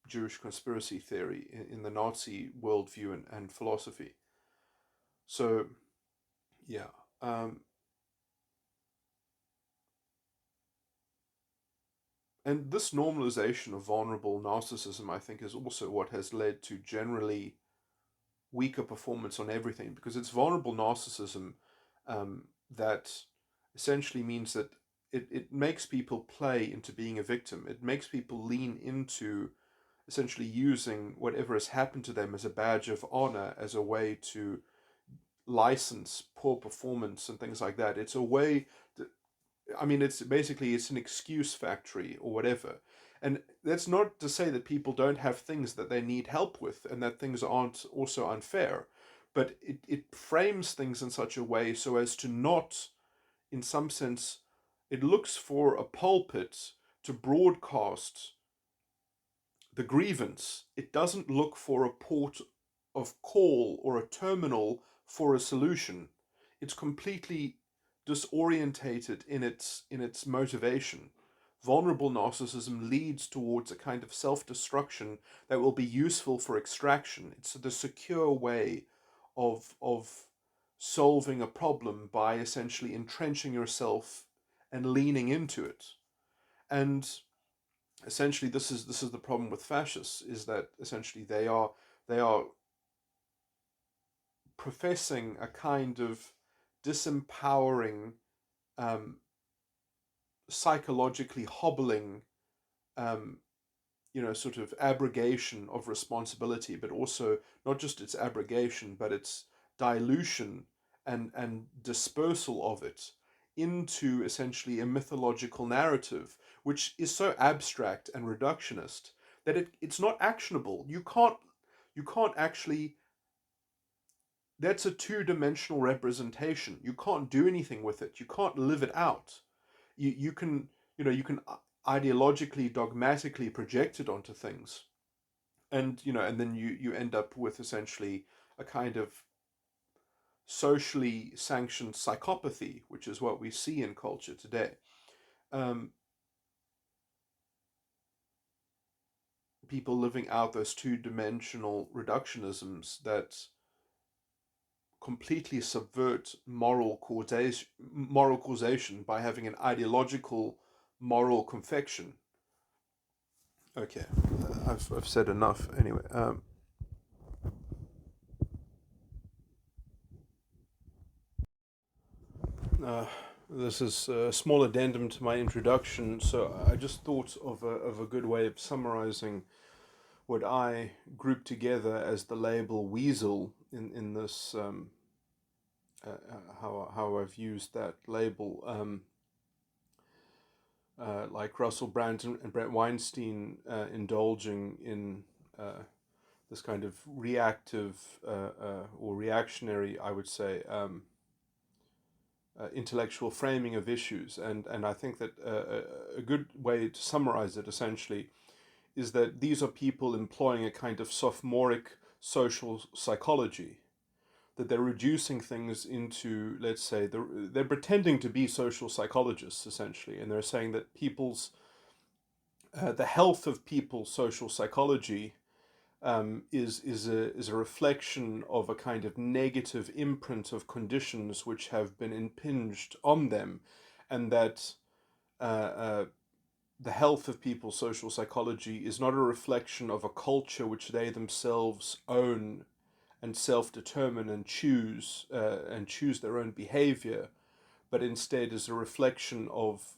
Jewish conspiracy theory in the Nazi worldview and philosophy. So yeah, um, and this normalization of vulnerable narcissism, I think, is also what has led to generally weaker performance on everything, because it's vulnerable narcissism that essentially means that it makes people play into being a victim. It makes people lean into essentially using whatever has happened to them as a badge of honor, as a way to license poor performance and things like that. It's a way to, I mean, it's basically it's an excuse factory or whatever. And that's not to say that people don't have things that they need help with and that things aren't also unfair, but it frames things in such a way so as to not, in some sense, it looks for a pulpit to broadcast the grievance. It doesn't look for a port of call or a terminal for a solution. It's completely disorientated in its motivation. Vulnerable narcissism leads towards a kind of self-destruction that will be useful for extraction. It's the secure way of solving a problem by essentially entrenching yourself and leaning into it. And essentially this is the problem with fascists, is that essentially they are professing a kind of disempowering, um, psychologically hobbling, um, sort of abrogation of responsibility, but also not just its abrogation, but its dilution and dispersal of it into essentially a mythological narrative, which is so abstract and reductionist that it's not actionable. You can't actually. That's a two-dimensional representation. You can't do anything with it. You can't live it out. You can ideologically, dogmatically project it onto things, And and then you end up with essentially a kind of socially sanctioned psychopathy, which is what we see in culture today. Um, People living out those two-dimensional reductionisms that completely subvert moral causation by having an ideological moral confection. Okay, I've said enough anyway. Uh, this is a small addendum to my introduction, so I just thought of a good way of summarizing what I group together as the label weasel in this how I've used that label. Like Russell Brand and Brett Weinstein indulging in this kind of reactive or reactionary, I would say, intellectual framing of issues. And I think that a good way to summarize it essentially is that these are people employing a kind of sophomoric social psychology, that they're reducing things into, let's say, they're pretending to be social psychologists essentially, and they're saying that the health of people's social psychology is a reflection of a kind of negative imprint of conditions which have been impinged on them, and that uh, uh, the health of people's social psychology is not a reflection of a culture which they themselves own and self-determine and choose their own behavior, but instead is a reflection of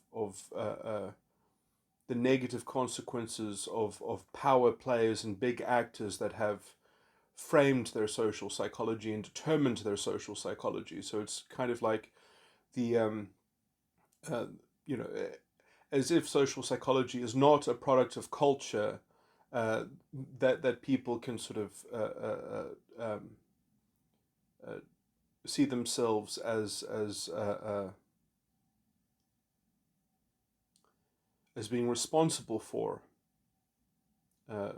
the negative consequences of power players and big actors that have framed their social psychology and determined their social psychology. So it's kind of like the uh, you know as if social psychology is not a product of culture, uh, that people can sort of uh, see themselves as being responsible uh,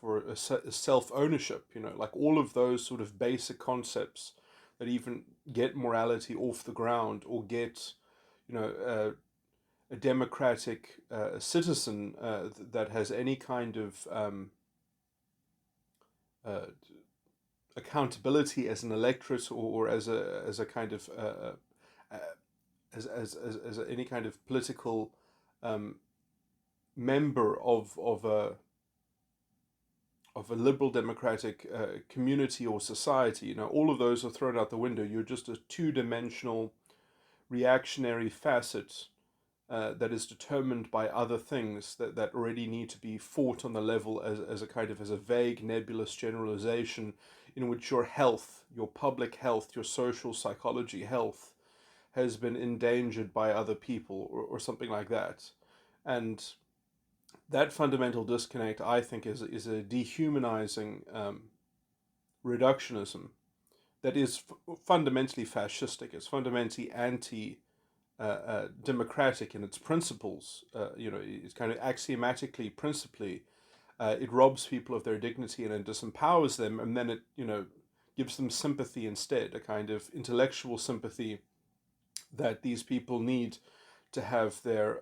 for a self ownership. Like all of those sort of basic concepts that even get morality off the ground or get you know a democratic citizen that has any kind of uh, accountability as an electorate or as a kind of uh, as any kind of political um, member of a liberal democratic community or society. All of those are thrown out the window. You're just a two-dimensional reactionary facet that is determined by other things that already need to be fought on the level as a kind of as a vague nebulous generalization in which your health, your public health, your social psychology health has been endangered by other people or something like that. And that fundamental disconnect, I think, is a dehumanizing reductionism that is fundamentally fascistic. It's fundamentally anti democratic in its principles. It's kind of axiomatically, principally, it robs people of their dignity and it disempowers them, and then it gives them sympathy instead, a kind of intellectual sympathy that these people need to have their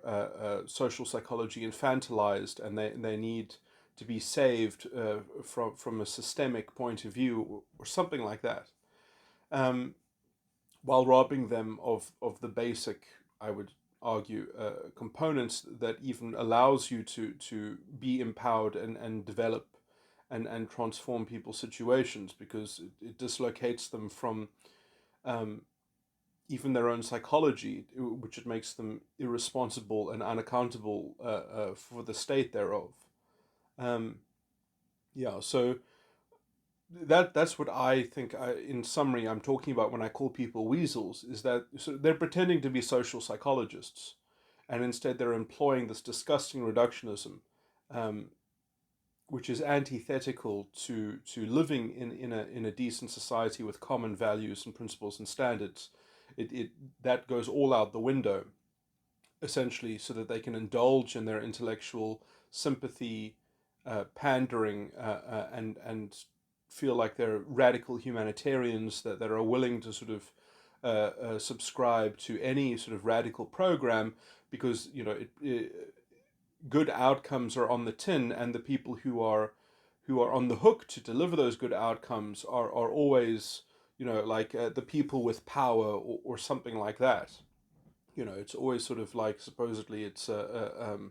social psychology infantilized, and they need to be saved from a systemic point of view or something like that, um, while robbing them of the basic, I would argue, components that even allows you to be empowered and develop and transform people's situations, because it dislocates them from um, even their own psychology, which it makes them irresponsible and unaccountable for the state thereof. Um, yeah, so that's what I think. In summary, I'm talking about when I call people weasels. Is that so they're pretending to be social psychologists, and instead they're employing this disgusting reductionism, um, which is antithetical to living in a decent society with common values and principles and standards. It that goes all out the window, essentially, so that they can indulge in their intellectual sympathy pandering and feel like they're radical humanitarians that are willing to sort of subscribe to any sort of radical program because good outcomes are on the tin, and the people who are on the hook to deliver those good outcomes are always like the people with power or something like that. It's always sort of like supposedly it's the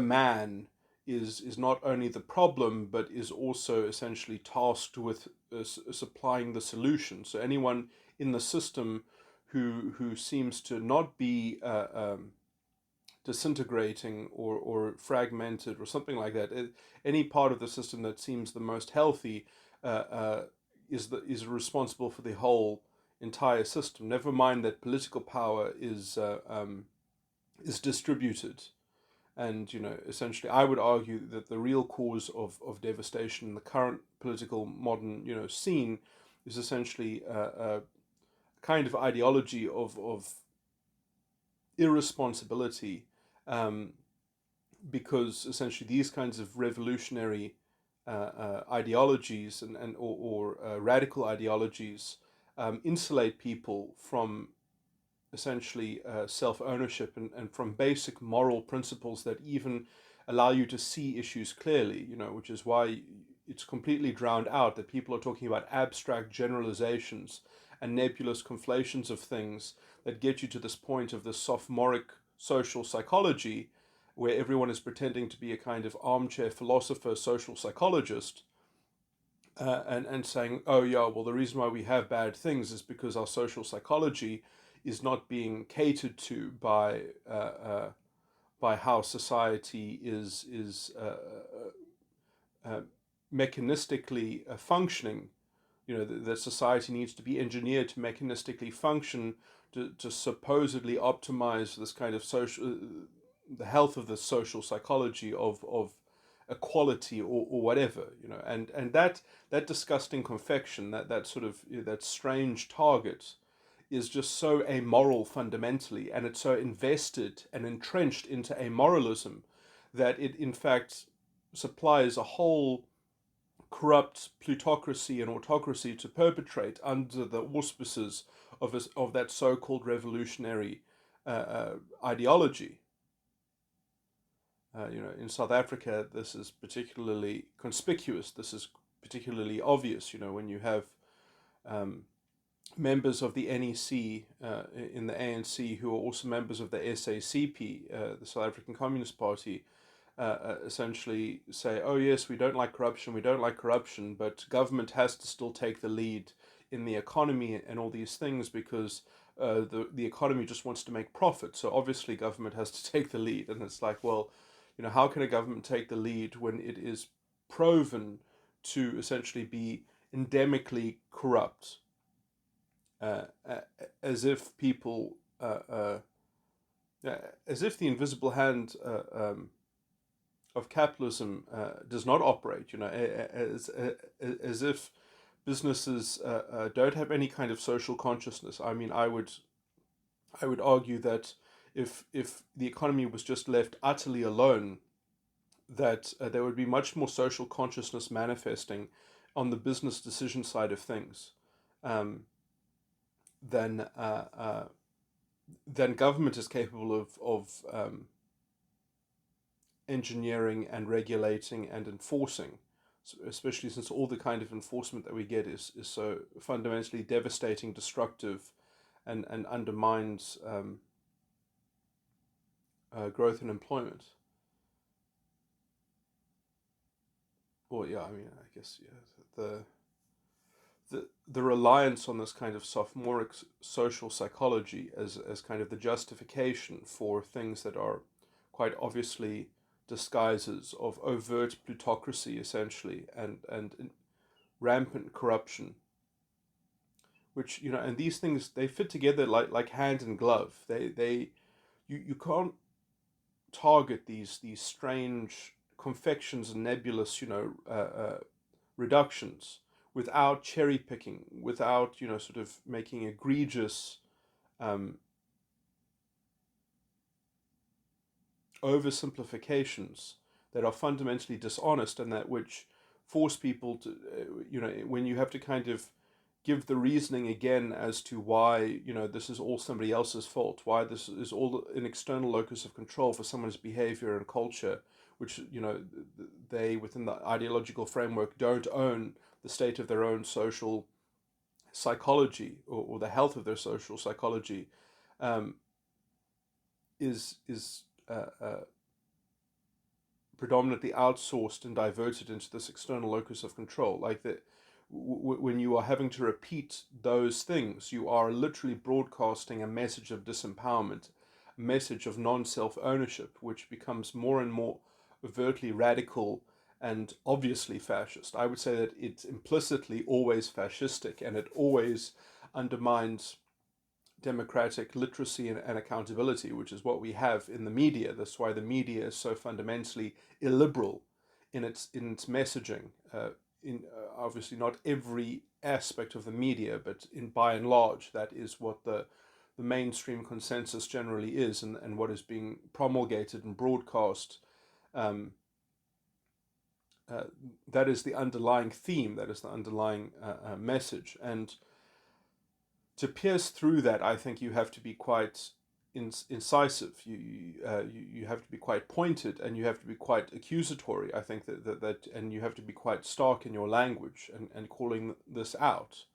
man is not only the problem but is also essentially tasked with supplying the solution. So anyone in the system who seems to not be disintegrating or fragmented or something like that, any part of the system that seems the most healthy is responsible for the whole entire system. Never mind that political power is distributed. And essentially, I would argue that the real cause of devastation in the current political modern scene is essentially a kind of ideology of irresponsibility, um, because essentially these kinds of revolutionary ideologies or radical ideologies insulate people from essentially self-ownership and from basic moral principles that even allow you to see issues clearly, which is why it's completely drowned out that people are talking about abstract generalizations and nebulous conflations of things that get you to this point of this sophomoric social psychology where everyone is pretending to be a kind of armchair philosopher, social psychologist, and saying, oh yeah, well the reason why we have bad things is because our social psychology is not being catered to by how society is mechanistically functioning. That society needs to be engineered to mechanistically function to supposedly optimize this kind of social the health of the social psychology of equality or whatever, and that disgusting confection, that sort of that strange target is just so amoral fundamentally, and it's so invested and entrenched into amoralism that it in fact supplies a whole corrupt plutocracy and autocracy to perpetrate under the auspices of that so-called revolutionary ideology. In South Africa, this is particularly conspicuous. This is particularly obvious. When you have um, members of the NEC in the ANC who are also members of the SACP, the South African Communist Party, essentially say, oh yes, we don't like corruption, but government has to still take the lead in the economy and all these things because the economy just wants to make profit. So obviously government has to take the lead. And it's like, well, how can a government take the lead when it is proven to essentially be endemically corrupt? As if people, as if the invisible hand of capitalism does not operate, as if businesses don't have any kind of social consciousness. I mean, I would argue that if the economy was just left utterly alone, that there would be much more social consciousness manifesting on the business decision side of things um, than government is capable of engineering and regulating and enforcing, so especially since all the kind of enforcement that we get is so fundamentally devastating, destructive, and undermines growth and employment. Well, yeah, I mean, I guess, yeah, the reliance on this kind of sophomoric social psychology as kind of the justification for things that are quite obviously disguises of overt plutocracy, essentially, and rampant corruption, which and these things, they fit together like hand and glove. You can't target these strange confections and nebulous reductions without cherry picking, without sort of making egregious um, oversimplifications that are fundamentally dishonest, and that which force people to, when you have to kind of give the reasoning again as to why, this is all somebody else's fault, why this is all an external locus of control for someone's behavior and culture, which, they, within the ideological framework, don't own the state of their own social psychology, or the health of their social psychology, um, is predominantly outsourced and diverted into this external locus of control. Like that, when you are having to repeat those things, you are literally broadcasting a message of disempowerment, a message of non-self ownership, which becomes more and more overtly radical and obviously fascist. I would say that it's implicitly always fascistic, and it always undermines democratic literacy and accountability, which is what we have in the media. That's why the media is so fundamentally illiberal in its messaging. In Obviously not every aspect of the media, but by and large, that is what the mainstream consensus generally is, and what is being promulgated and broadcast. Um, that is the underlying theme. That is the underlying message, and to pierce through that, I think you have to be quite incisive. You have to be quite pointed, and you have to be quite accusatory. I think that and you have to be quite stark in your language, and calling this out,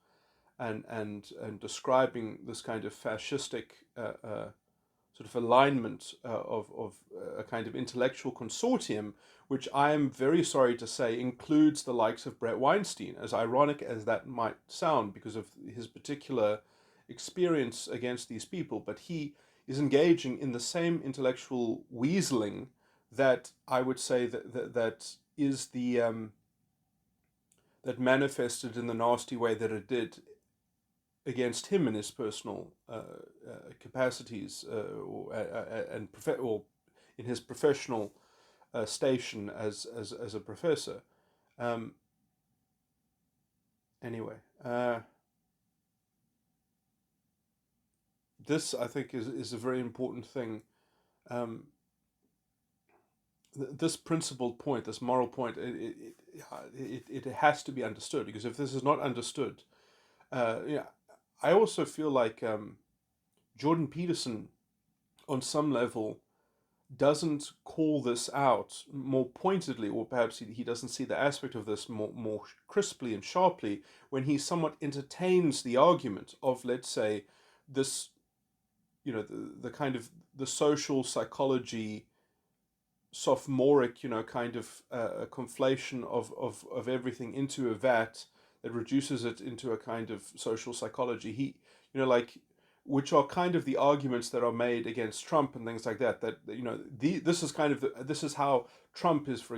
and describing this kind of fascistic sort of alignment of a kind of intellectual consortium, which I am very sorry to say includes the likes of Bret Weinstein, as ironic as that might sound because of his particular experience against these people. But he is engaging in the same intellectual weaseling that I would say that is that manifested in the nasty way that it did against him in his personal capacities, or in his professional station as a professor. Um, anyway, this I think is a very important thing. Um, this principled point, this moral point, it has to be understood, because if this is not understood, yeah, I also feel like Jordan Peterson, on some level, doesn't call this out more pointedly, or perhaps he doesn't see the aspect of this more crisply and sharply, when he somewhat entertains the argument of, let's say, this, the kind of the social psychology sophomoric, kind of a conflation of everything into a vat that reduces it into a kind of social psychology. He, like, which are kind of the arguments that are made against Trump and things like that. That this is kind of this is how Trump is, for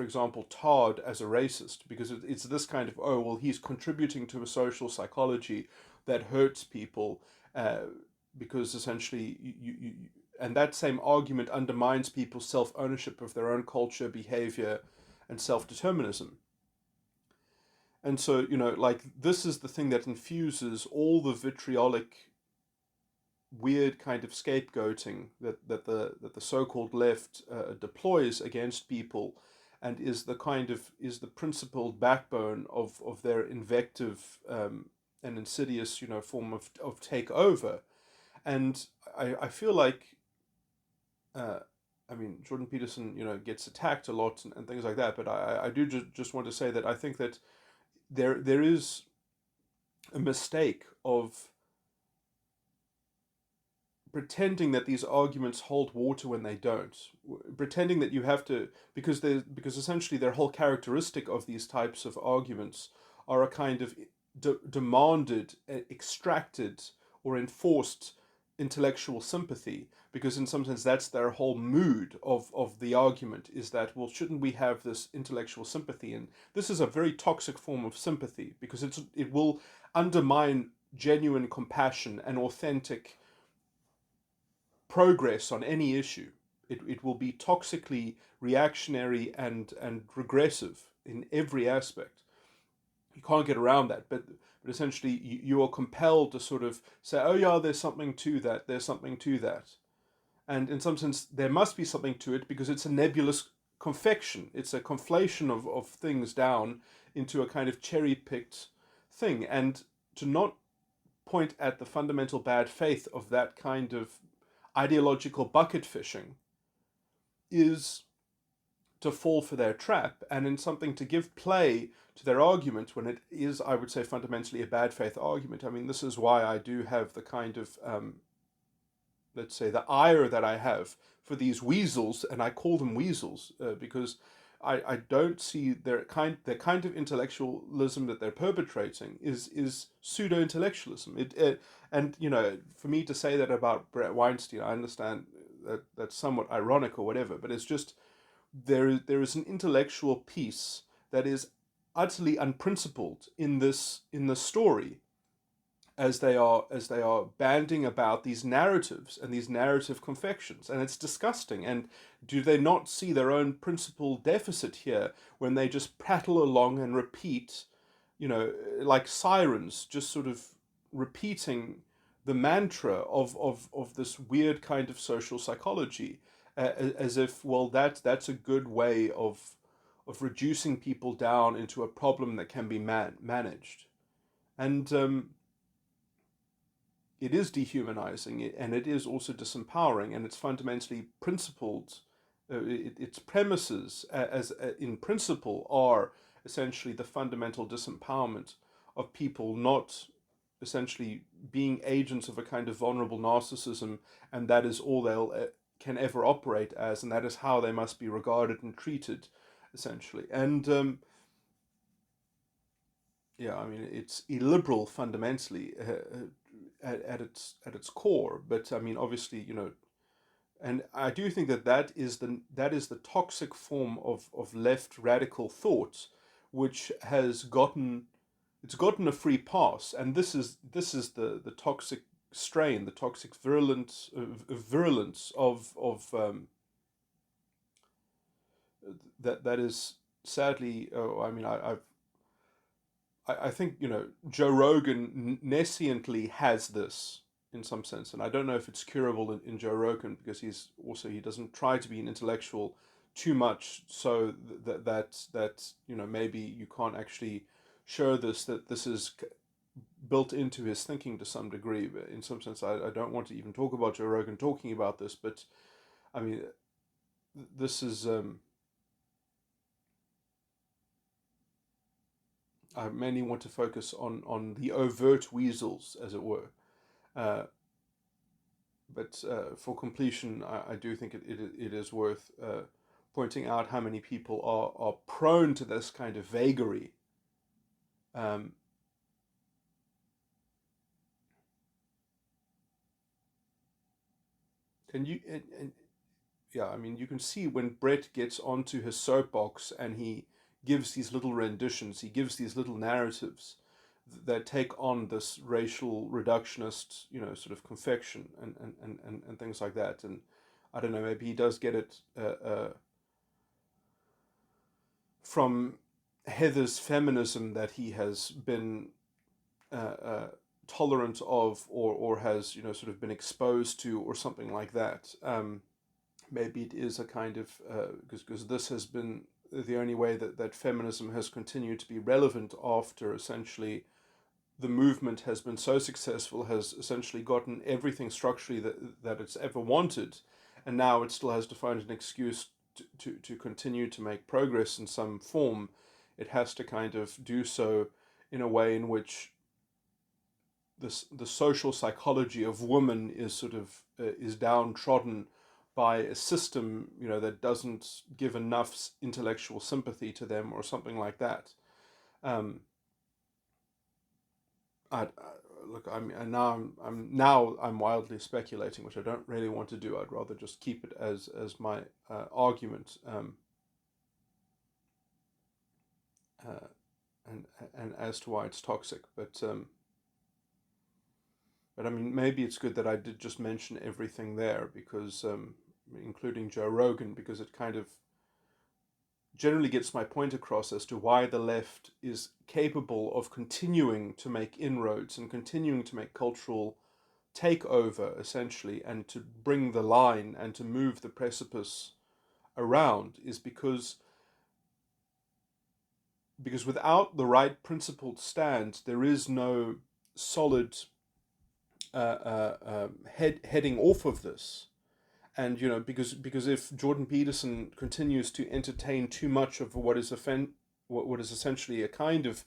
example, tarred as a racist, because it's this kind of, oh well, he's contributing to a social psychology that hurts people, because essentially you and that same argument undermines people's self-ownership of their own culture, behavior, and self-determinism. And so, like, this is the thing that infuses all the vitriolic, weird kind of scapegoating that the so-called left deploys against people, and is the principled backbone of their invective, and insidious, form of takeover. And I feel like, uh, I mean, Jordan Peterson, gets attacked a lot, and things like that. But I do just want to say that I think that there is a mistake of pretending that these arguments hold water when they don't, pretending that you have to, because essentially their whole characteristic of these types of arguments are a kind of demanded, extracted, or enforced intellectual sympathy, because in some sense that's their whole mood of the argument, is that, well, shouldn't we have this intellectual sympathy? And this is a very toxic form of sympathy, because it will undermine genuine compassion and authentic progress on any issue. It will be toxically reactionary and regressive in every aspect. You can't get around that, but essentially you are compelled to sort of say, oh yeah, there's something to that, and in some sense there must be something to it, because it's a nebulous confection. It's a conflation of things down into a kind of cherry-picked thing. And to not point at the fundamental bad faith of that kind of ideological bucket fishing is to fall for their trap, and in something to give play to their argument when it is, I would say, fundamentally a bad faith argument. I mean, this is why I do have the kind of, let's say, the ire that I have for these weasels, and I call them weasels because I don't see their kind of intellectualism that they're perpetrating is pseudo intellectualism. And for me to say that about Brett Weinstein, I understand that that's somewhat ironic or whatever, but it's just there is an intellectual piece that is utterly unprincipled in this story, as they are banding about these narratives and these narrative confections, and it's disgusting. And do they not see their own principal deficit here when they just prattle along and repeat, like sirens, just sort of repeating the mantra of this weird kind of social psychology, as if, well, that's a good way of reducing people down into a problem that can be managed. And it is dehumanizing, and it is also disempowering, and it's fundamentally principled. Its premises, as in principle, are essentially the fundamental disempowerment of people, not essentially being agents of a kind of vulnerable narcissism, and that is all they'll can ever operate as, and that is how they must be regarded and treated, essentially. And yeah, I mean, it's illiberal fundamentally at its core. But I mean, obviously, and I do think that is the toxic form of left radical thought, which has gotten a free pass, and this is the toxic strain, the toxic virulence of that is sadly. Oh, I mean, I think Joe Rogan nesciently has this in some sense, and I don't know if it's curable in Joe Rogan, because he doesn't try to be an intellectual too much, so that maybe you can't actually show that this is built into his thinking to some degree. But in some sense, I don't want to even talk about Joe Rogan talking about this, but I mean, this is. I mainly want to focus on the overt weasels, as it were. Uh, but for completion, I do think it is worth pointing out how many people are prone to this kind of vagary. Um, and yeah, I mean, you can see when Brett gets onto his soapbox and he gives these little renditions, he gives these little narratives that take on this racial reductionist, sort of confection and things like that. And I don't know, maybe he does get it from Heather's feminism that he has been uh, uh, tolerant of, or has sort of been exposed to, or something like that. Maybe it is a kind of because this has been the only way that feminism has continued to be relevant after essentially the movement has been so successful, has essentially gotten everything structurally that it's ever wanted, and now it still has to find an excuse to continue to make progress in some form. It has to kind of do so in a way in which the social psychology of women is sort of is downtrodden by a system that doesn't give enough intellectual sympathy to them, or something like that. Um, look, I'm wildly speculating, which I don't really want to do. I'd rather just keep it as my argument, uh, and as to why it's toxic. But I mean, maybe it's good that I did just mention everything there, because including Joe Rogan, because it kind of generally gets my point across as to why the left is capable of continuing to make inroads and continuing to make cultural takeover, essentially, and to bring the line and to move the precipice around is because without the right principled stand, there is no solid heading off of this. And because if Jordan Peterson continues to entertain too much of what is essentially a kind of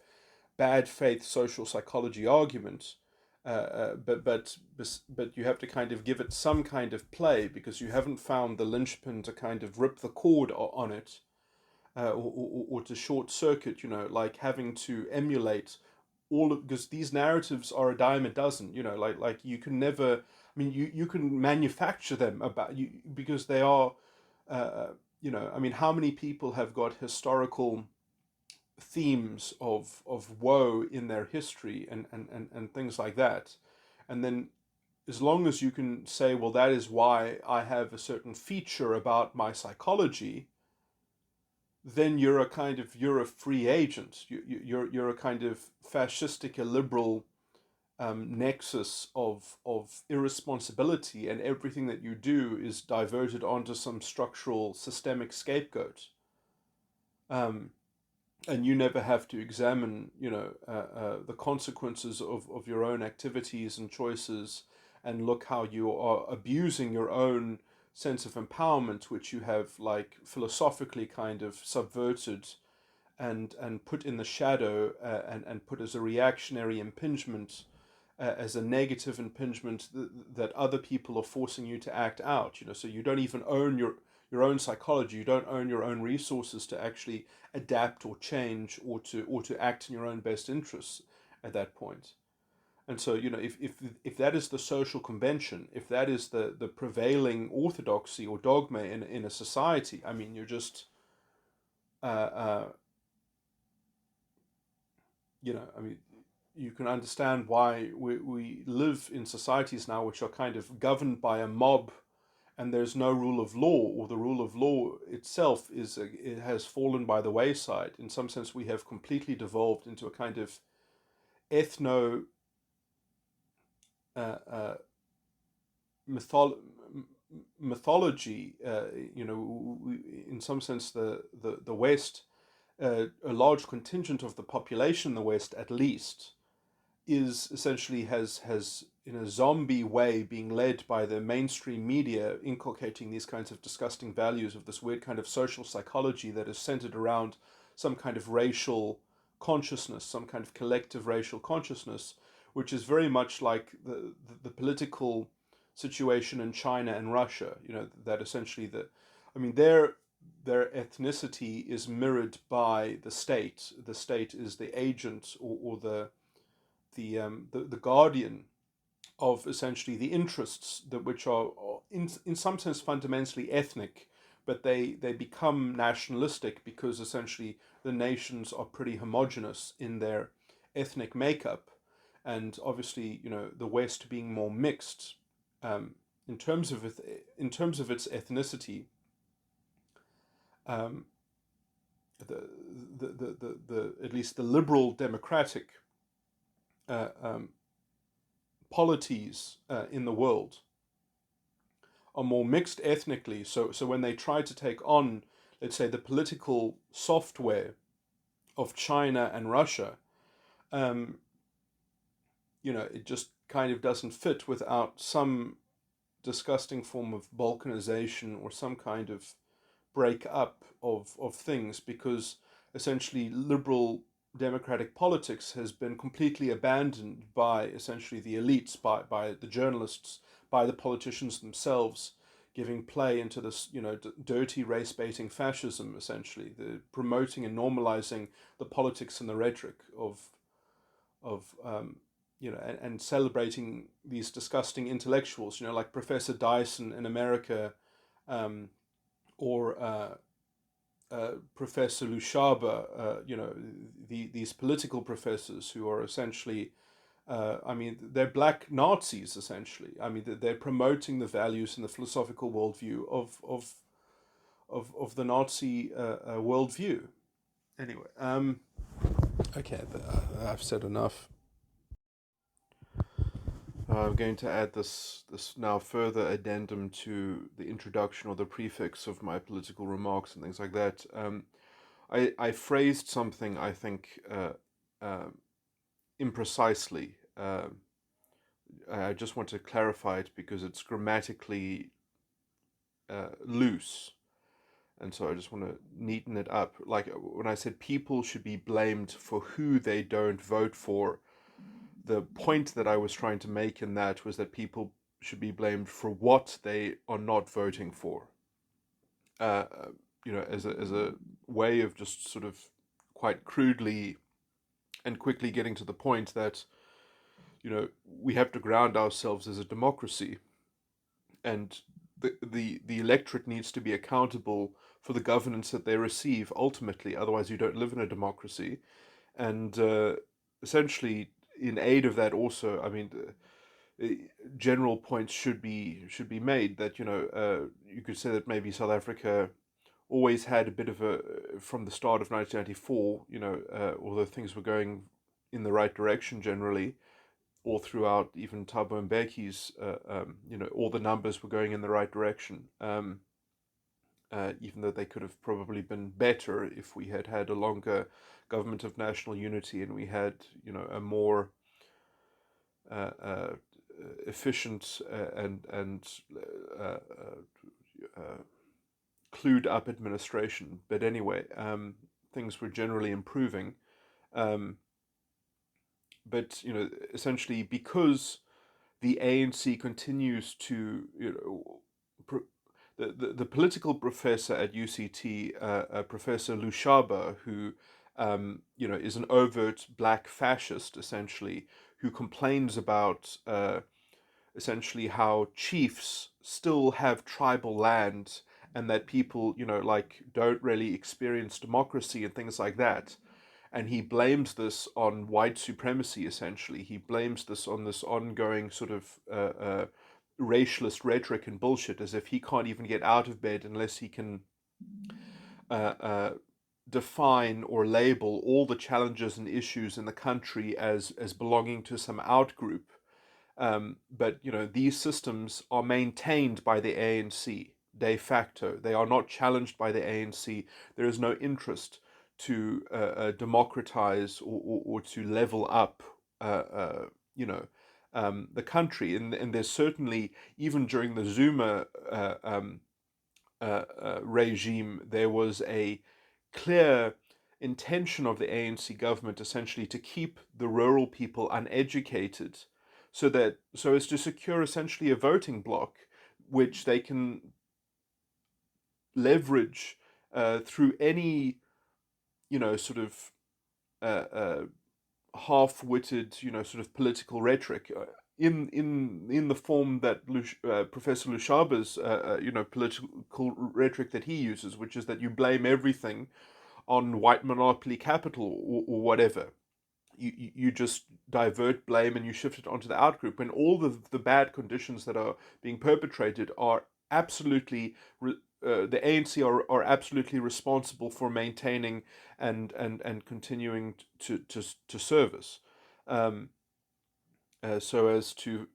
bad faith social psychology argument, but you have to kind of give it some kind of play because you haven't found the linchpin to kind of rip the cord on it, or to short circuit, like having to emulate all of, because these narratives are a dime a dozen, like you can never, I mean, you can manufacture them about you because they are, I mean, how many people have got historical themes of woe in their history and things like that. And then as long as you can say, well, that is why I have a certain feature about my psychology, then you're a free agent. You're a kind of fascistic, illiberal nexus of irresponsibility, and everything that you do is diverted onto some structural systemic scapegoat. Um, and you never have to examine, the consequences of your own activities and choices, and look how you are abusing your own sense of empowerment, which you have like philosophically kind of subverted and put in the shadow, and put as a reactionary impingement, as a negative impingement that other people are forcing you to act out. So you don't even own your own psychology. You don't own your own resources to actually adapt or change or to act in your own best interests at that point. And so, if that is the social convention, if that is the prevailing orthodoxy or dogma in a society, I mean, you're just, uh, uh, I mean, you can understand why we live in societies now which are kind of governed by a mob, and there's no rule of law, or the rule of law itself it has fallen by the wayside. In some sense, we have completely devolved into a kind of ethno uh, uh, mytholo- mythology. In some sense, the West, a large contingent of the population in the West, at least, is essentially has in a zombie way being led by the mainstream media, inculcating these kinds of disgusting values of this weird kind of social psychology that is centered around some kind of racial consciousness, some kind of collective racial consciousness, which is very much like the political situation in China and Russia. That essentially I mean, their ethnicity is mirrored by the state. The state is the agent, or the guardian of essentially the interests that which are in some sense fundamentally ethnic, but they become nationalistic because essentially the nations are pretty homogenous in their ethnic makeup, and obviously the West being more mixed, in terms of its ethnicity. Um, the at least the liberal democratic um, polities in the world are more mixed ethnically. So when they try to take on, let's say, the political software of China and Russia, um, it just kind of doesn't fit without some disgusting form of balkanization or some kind of break up of things, because essentially liberal democratic politics has been completely abandoned by essentially the elites, by the journalists, by the politicians themselves, giving play into this dirty race baiting fascism, essentially the promoting and normalizing the politics and the rhetoric of and celebrating these disgusting intellectuals, like Professor Dyson in America, um, or Professor Lushaba, these political professors who are essentially, I mean, they're black Nazis, essentially. I mean, they're promoting the values and the philosophical worldview of the Nazi worldview. Anyway, okay, I've said enough. I'm going to add this now further addendum to the introduction or the prefix of my political remarks and things like that. I phrased something, I think, uh, imprecisely. I just want to clarify it because it's grammatically loose. And so I just want to neaten it up. Like when I said people should be blamed for who they don't vote for, the point that I was trying to make in that was that people should be blamed for what they are not voting for. Uh, as a way of just sort of quite crudely and quickly getting to the point that we have to ground ourselves as a democracy, and the electorate needs to be accountable for the governance that they receive ultimately. Otherwise, you don't live in a democracy. And essentially, in aid of that, also, I mean, general points should be made that you could say that maybe South Africa always had a bit of a from the start of 1994. Although things were going in the right direction generally, all throughout even Thabo Mbeki's, all the numbers were going in the right direction. Even though they could have probably been better if we had had a longer government of national unity and we had, a more uh, uh, efficient and uh, clued up administration. But anyway, things were generally improving. Um, but essentially, because the ANC continues to, the political professor at UCT, Professor Lushaba, who is an overt black fascist, essentially, who complains about essentially how chiefs still have tribal land and that people, like don't really experience democracy and things like that. And he blames this on white supremacy, essentially. He blames this on this ongoing sort of racialist rhetoric and bullshit, as if he can't even get out of bed unless he can uh, uh, define or label all the challenges and issues in the country as belonging to some outgroup. But these systems are maintained by the ANC de facto. They are not challenged by the ANC. There is no interest to democratize or to level up, the country. And there's certainly, even during the Zuma regime, there was a clear intention of the ANC government essentially to keep the rural people uneducated, so as to secure essentially a voting bloc which they can leverage through any sort of uh, uh, half-witted sort of political rhetoric. In the form that Professor Lushaba's political rhetoric that he uses, which is that you blame everything on white monopoly capital or whatever. You just divert blame and you shift it onto the outgroup when all the bad conditions that are being perpetrated are absolutely the ANC are absolutely responsible for maintaining and continuing to service, um, so as to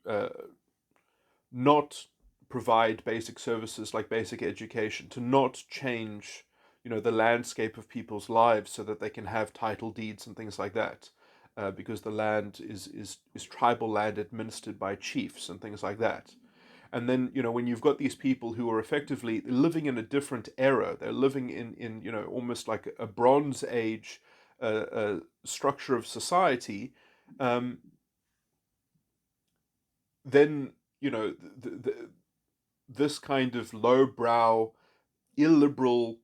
not provide basic services like basic education, to not change the landscape of people's lives so that they can have title deeds and things like that, because the land is tribal land administered by chiefs and things like that. And then when you've got these people who are effectively living in a different era, they're living in almost like a Bronze Age structure of society. Um, then this kind of lowbrow, illiberal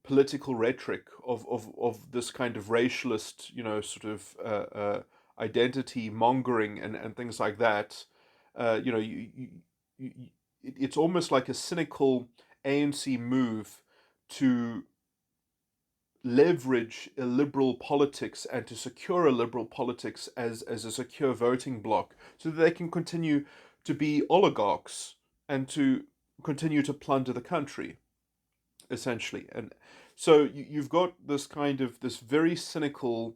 political rhetoric of this kind of racialist, sort of identity mongering and things like that, you, it's almost like a cynical ANC move to leverage a liberal politics and to secure a liberal politics as a secure voting bloc so that they can continue to be oligarchs and to continue to plunder the country, essentially. And so you've got this kind of this very cynical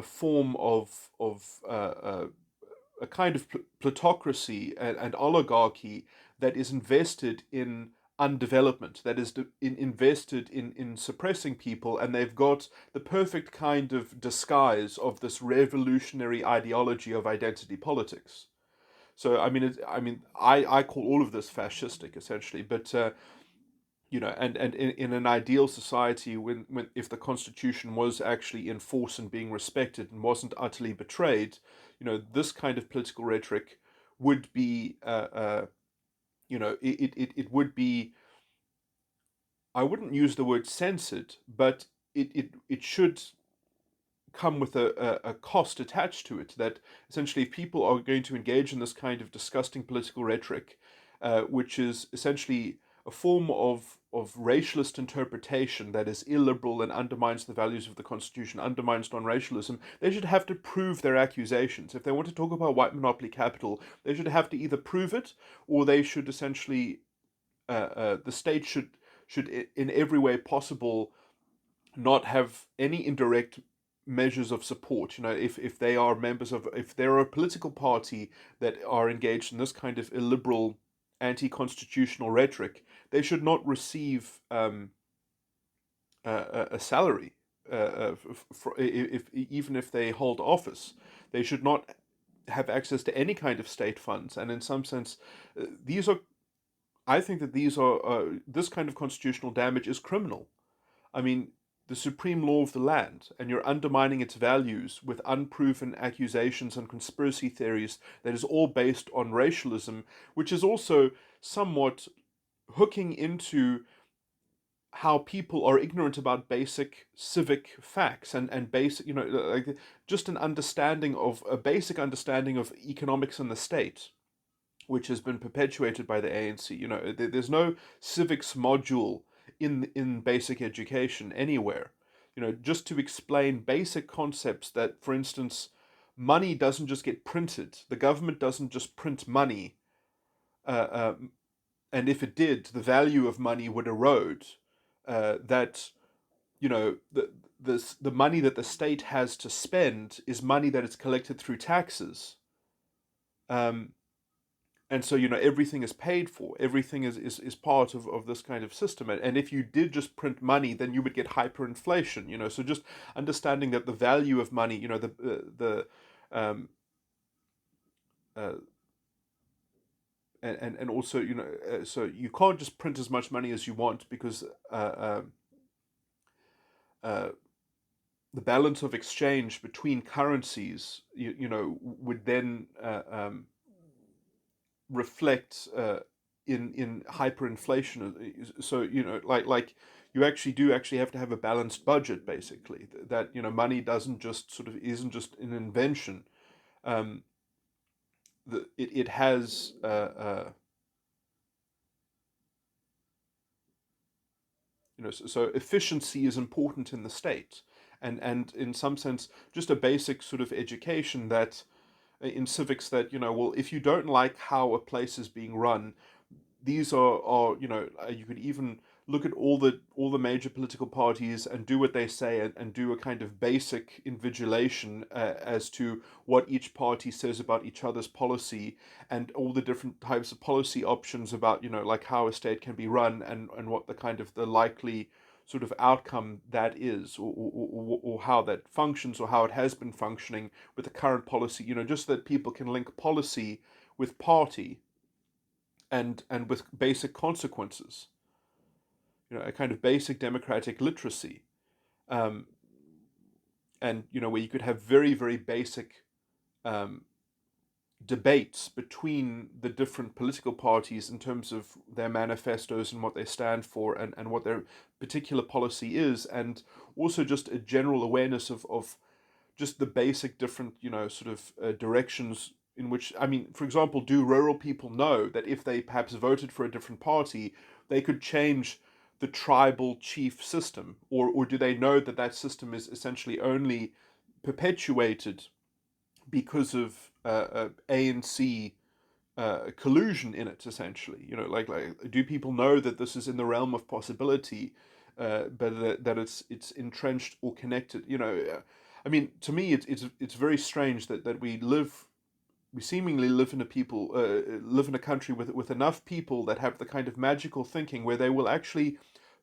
form of a kind of plutocracy and oligarchy that is invested in undevelopment, that is invested in suppressing people, and they've got the perfect kind of disguise of this revolutionary ideology of identity politics. So I call all of this fascistic essentially, but and in an ideal society, when if the constitution was actually in force and being respected and wasn't utterly betrayed, this kind of political rhetoric would be, it would be. I wouldn't use the word censored, but it should come with a cost attached to it. That essentially, if people are going to engage in this kind of disgusting political rhetoric, which is essentially a form of racialist interpretation that is illiberal and undermines the values of the Constitution, undermines non-racialism, they should have to prove their accusations. If they want to talk about white monopoly capital, they should have to either prove it, or they should essentially, the state should in every way possible not have any indirect measures of support. If they are if they're a political party that are engaged in this kind of illiberal, anti-constitutional rhetoric, they should not receive a salary. Even if they hold office, they should not have access to any kind of state funds. And in some sense, these are. I think that these are this kind of constitutional damage is criminal. I mean, the supreme law of the land, and you're undermining its values with unproven accusations and conspiracy theories that is all based on racialism, which is also somewhat hooking into how people are ignorant about basic civic facts and basic, like just a basic understanding of economics and the state, which has been perpetuated by the ANC. There's no civics module in basic education anywhere. Just to explain basic concepts that, for instance, money doesn't just get printed. The government doesn't just print money, uh, and if it did, the value of money would erode. That the money that the state has to spend is money that is collected through taxes. Um, and so everything is paid for, everything is part of this kind of system, and if you did just print money, then you would get hyperinflation. So just understanding that the value of money, the um uh, and also so you can't just print as much money as you want, because uh the balance of exchange between currencies, would then reflect in hyperinflation. So like you actually have to have a balanced budget, basically. That money doesn't just sort of isn't just an invention. Um, it has so efficiency is important in the state, and in some sense just a basic sort of education that in civics, that well, if you don't like how a place is being run, these are you could even look at all the major political parties and do what they say, and do a kind of basic invigilation as to what each party says about each other's policy, and all the different types of policy options about like how a state can be run, and what the kind of the likely sort of outcome that is, or how that functions, or how it has been functioning with the current policy. Just that people can link policy with party, and with basic consequences. A kind of basic democratic literacy, um, and where you could have very very basic um, debates between the different political parties in terms of their manifestos and what they stand for, and what their particular policy is, and also just a general awareness of just the basic different sort of directions in which, I mean, for example, do rural people know that if they perhaps voted for a different party, they could change the tribal chief system, or do they know that that system is essentially only perpetuated because of ANC collusion in it, essentially? Like do people know that this is in the realm of possibility, but that it's entrenched or connected? I mean, to me, it's very strange that we live we seemingly live in a country with enough people that have the kind of magical thinking where they will actually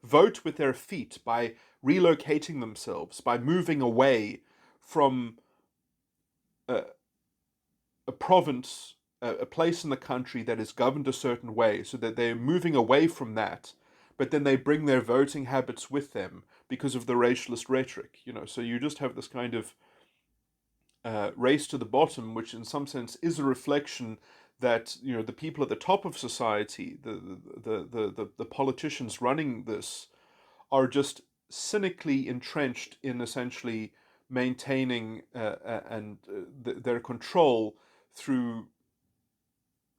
vote with their feet by relocating themselves, by moving away from a, a province, a place in the country that is governed a certain way, so that they're moving away from that, but then they bring their voting habits with them because of the racialist rhetoric. So you just have this kind of race to the bottom, which in some sense is a reflection that the people at the top of society, the politicians running this, are just cynically entrenched in essentially maintaining their control through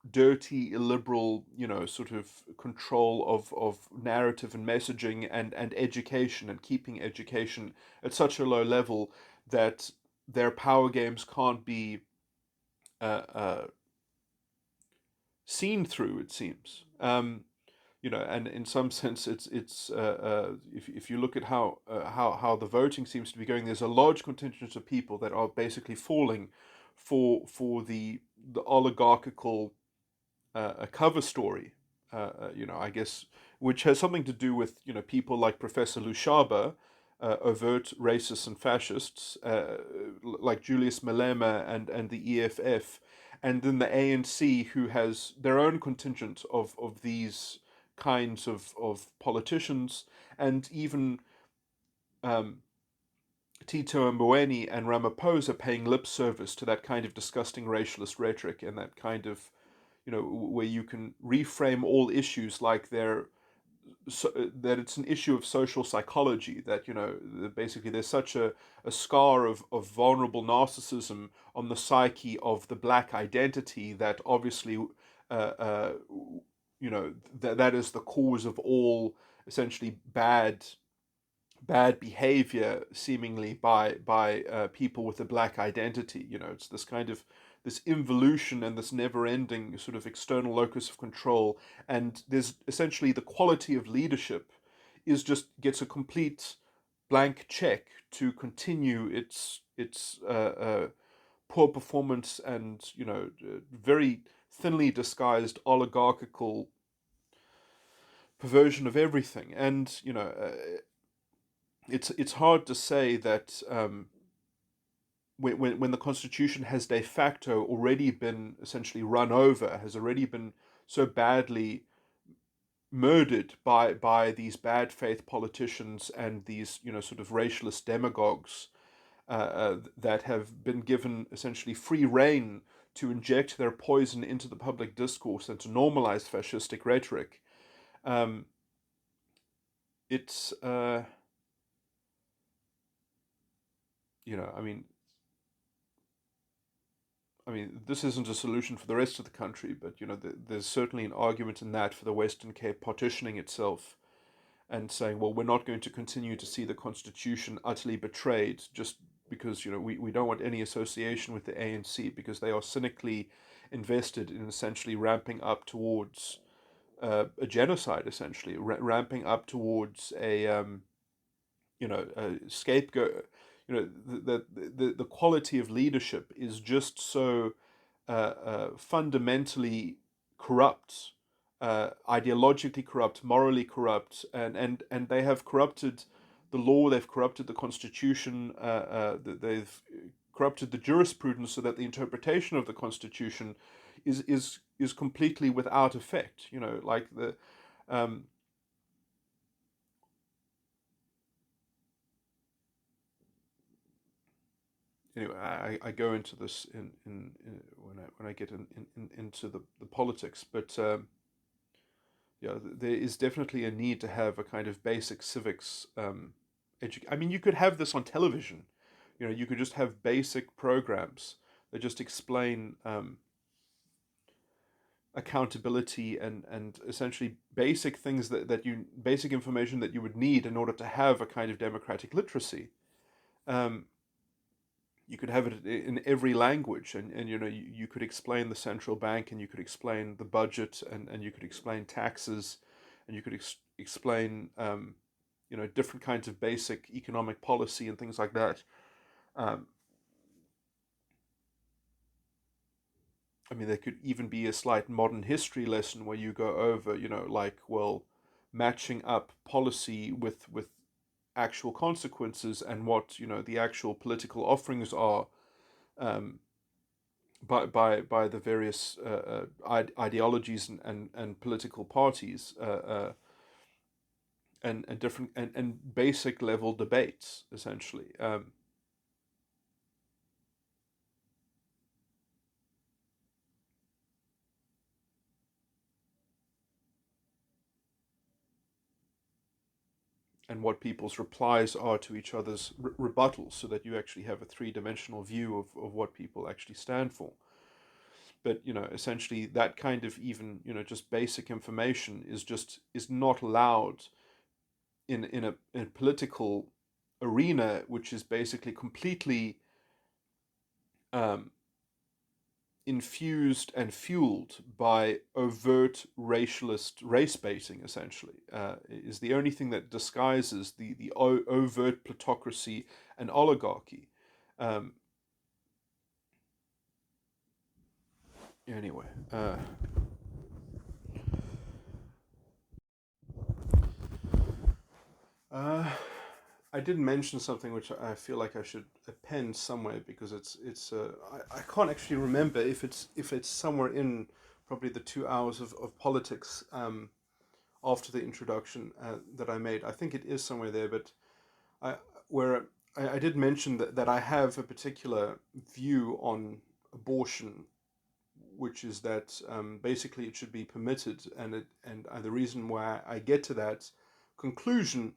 dirty, illiberal, sort of control of narrative and messaging and education, and keeping education at such a low level that their power games can't be uh, uh, seen through, it seems. And in some sense, if you look at how the voting seems to be going, there's a large contingent of people that are basically falling for the oligarchical a cover story, I guess, which has something to do with people like Professor Lushaba, overt racists and fascists, like Julius Malema and the EFF, and then the ANC, who has their own contingent of these kinds of politicians, and even um, Tito Mboweni and Ramaphosa paying lip service to that kind of disgusting racialist rhetoric, and that kind of where you can reframe all issues like that it's an issue of social psychology, that that basically there's such a scar of vulnerable narcissism on the psyche of the black identity that obviously uh, uh, that is the cause of all essentially bad behavior, seemingly by people with a black identity. It's this kind of this involution and this never-ending sort of external locus of control, and there's essentially the quality of leadership is just gets a complete blank check to continue its poor performance and very thinly disguised oligarchical perversion of everything. And it's hard to say that when the Constitution has de facto already been essentially run over, has already been so badly murdered by these bad faith politicians and these sort of racialist demagogues that have been given essentially free rein to inject their poison into the public discourse and to normalize fascistic rhetoric. Um, it's I mean, this isn't a solution for the rest of the country, but there's certainly an argument in that for the Western Cape partitioning itself and saying, well, we're not going to continue to see the Constitution utterly betrayed just because we don't want any association with the ANC, because they are cynically invested in essentially ramping up towards a genocide, essentially ramping up towards a scapegoat. The quality of leadership is just so fundamentally corrupt, ideologically corrupt, morally corrupt, and they have corrupted the law, they've corrupted the Constitution, they've corrupted the jurisprudence, so that the interpretation of the Constitution is completely without effect. Like the anyway, I go into this in when I get into the politics, but yeah, there is definitely a need to have a kind of basic civics. You could have this on television. You could just have basic programs that just explain accountability and essentially basic things basic information that you would need in order to have a kind of democratic literacy. Um, you could have it in every language, and you could explain the central bank, and you could explain the budget, and you could explain taxes, and you could explain different kinds of basic economic policy and things like that. um, I mean, there could even be a slight modern history lesson where you go over, like, well, matching up policy with actual consequences and what, the actual political offerings are, um, by the various ideologies and political parties, and different and basic level debates, essentially. And what people's replies are to each other's rebuttals, so that you actually have a three-dimensional view of what people actually stand for. But essentially, that kind of, even just basic information is not allowed in a political arena, which is basically completely um, infused and fueled by overt racialist race baiting. Essentially, is the only thing that disguises the overt plutocracy and oligarchy. Um, anyway. Uh, I did mention something which I feel like I should append somewhere, because I can't actually remember if it's somewhere in probably the 2 hours of politics, after the introduction, that I made. I think it is somewhere there, but I where I did mention that I have a particular view on abortion, which is that, basically it should be permitted, and the reason why I get to that conclusion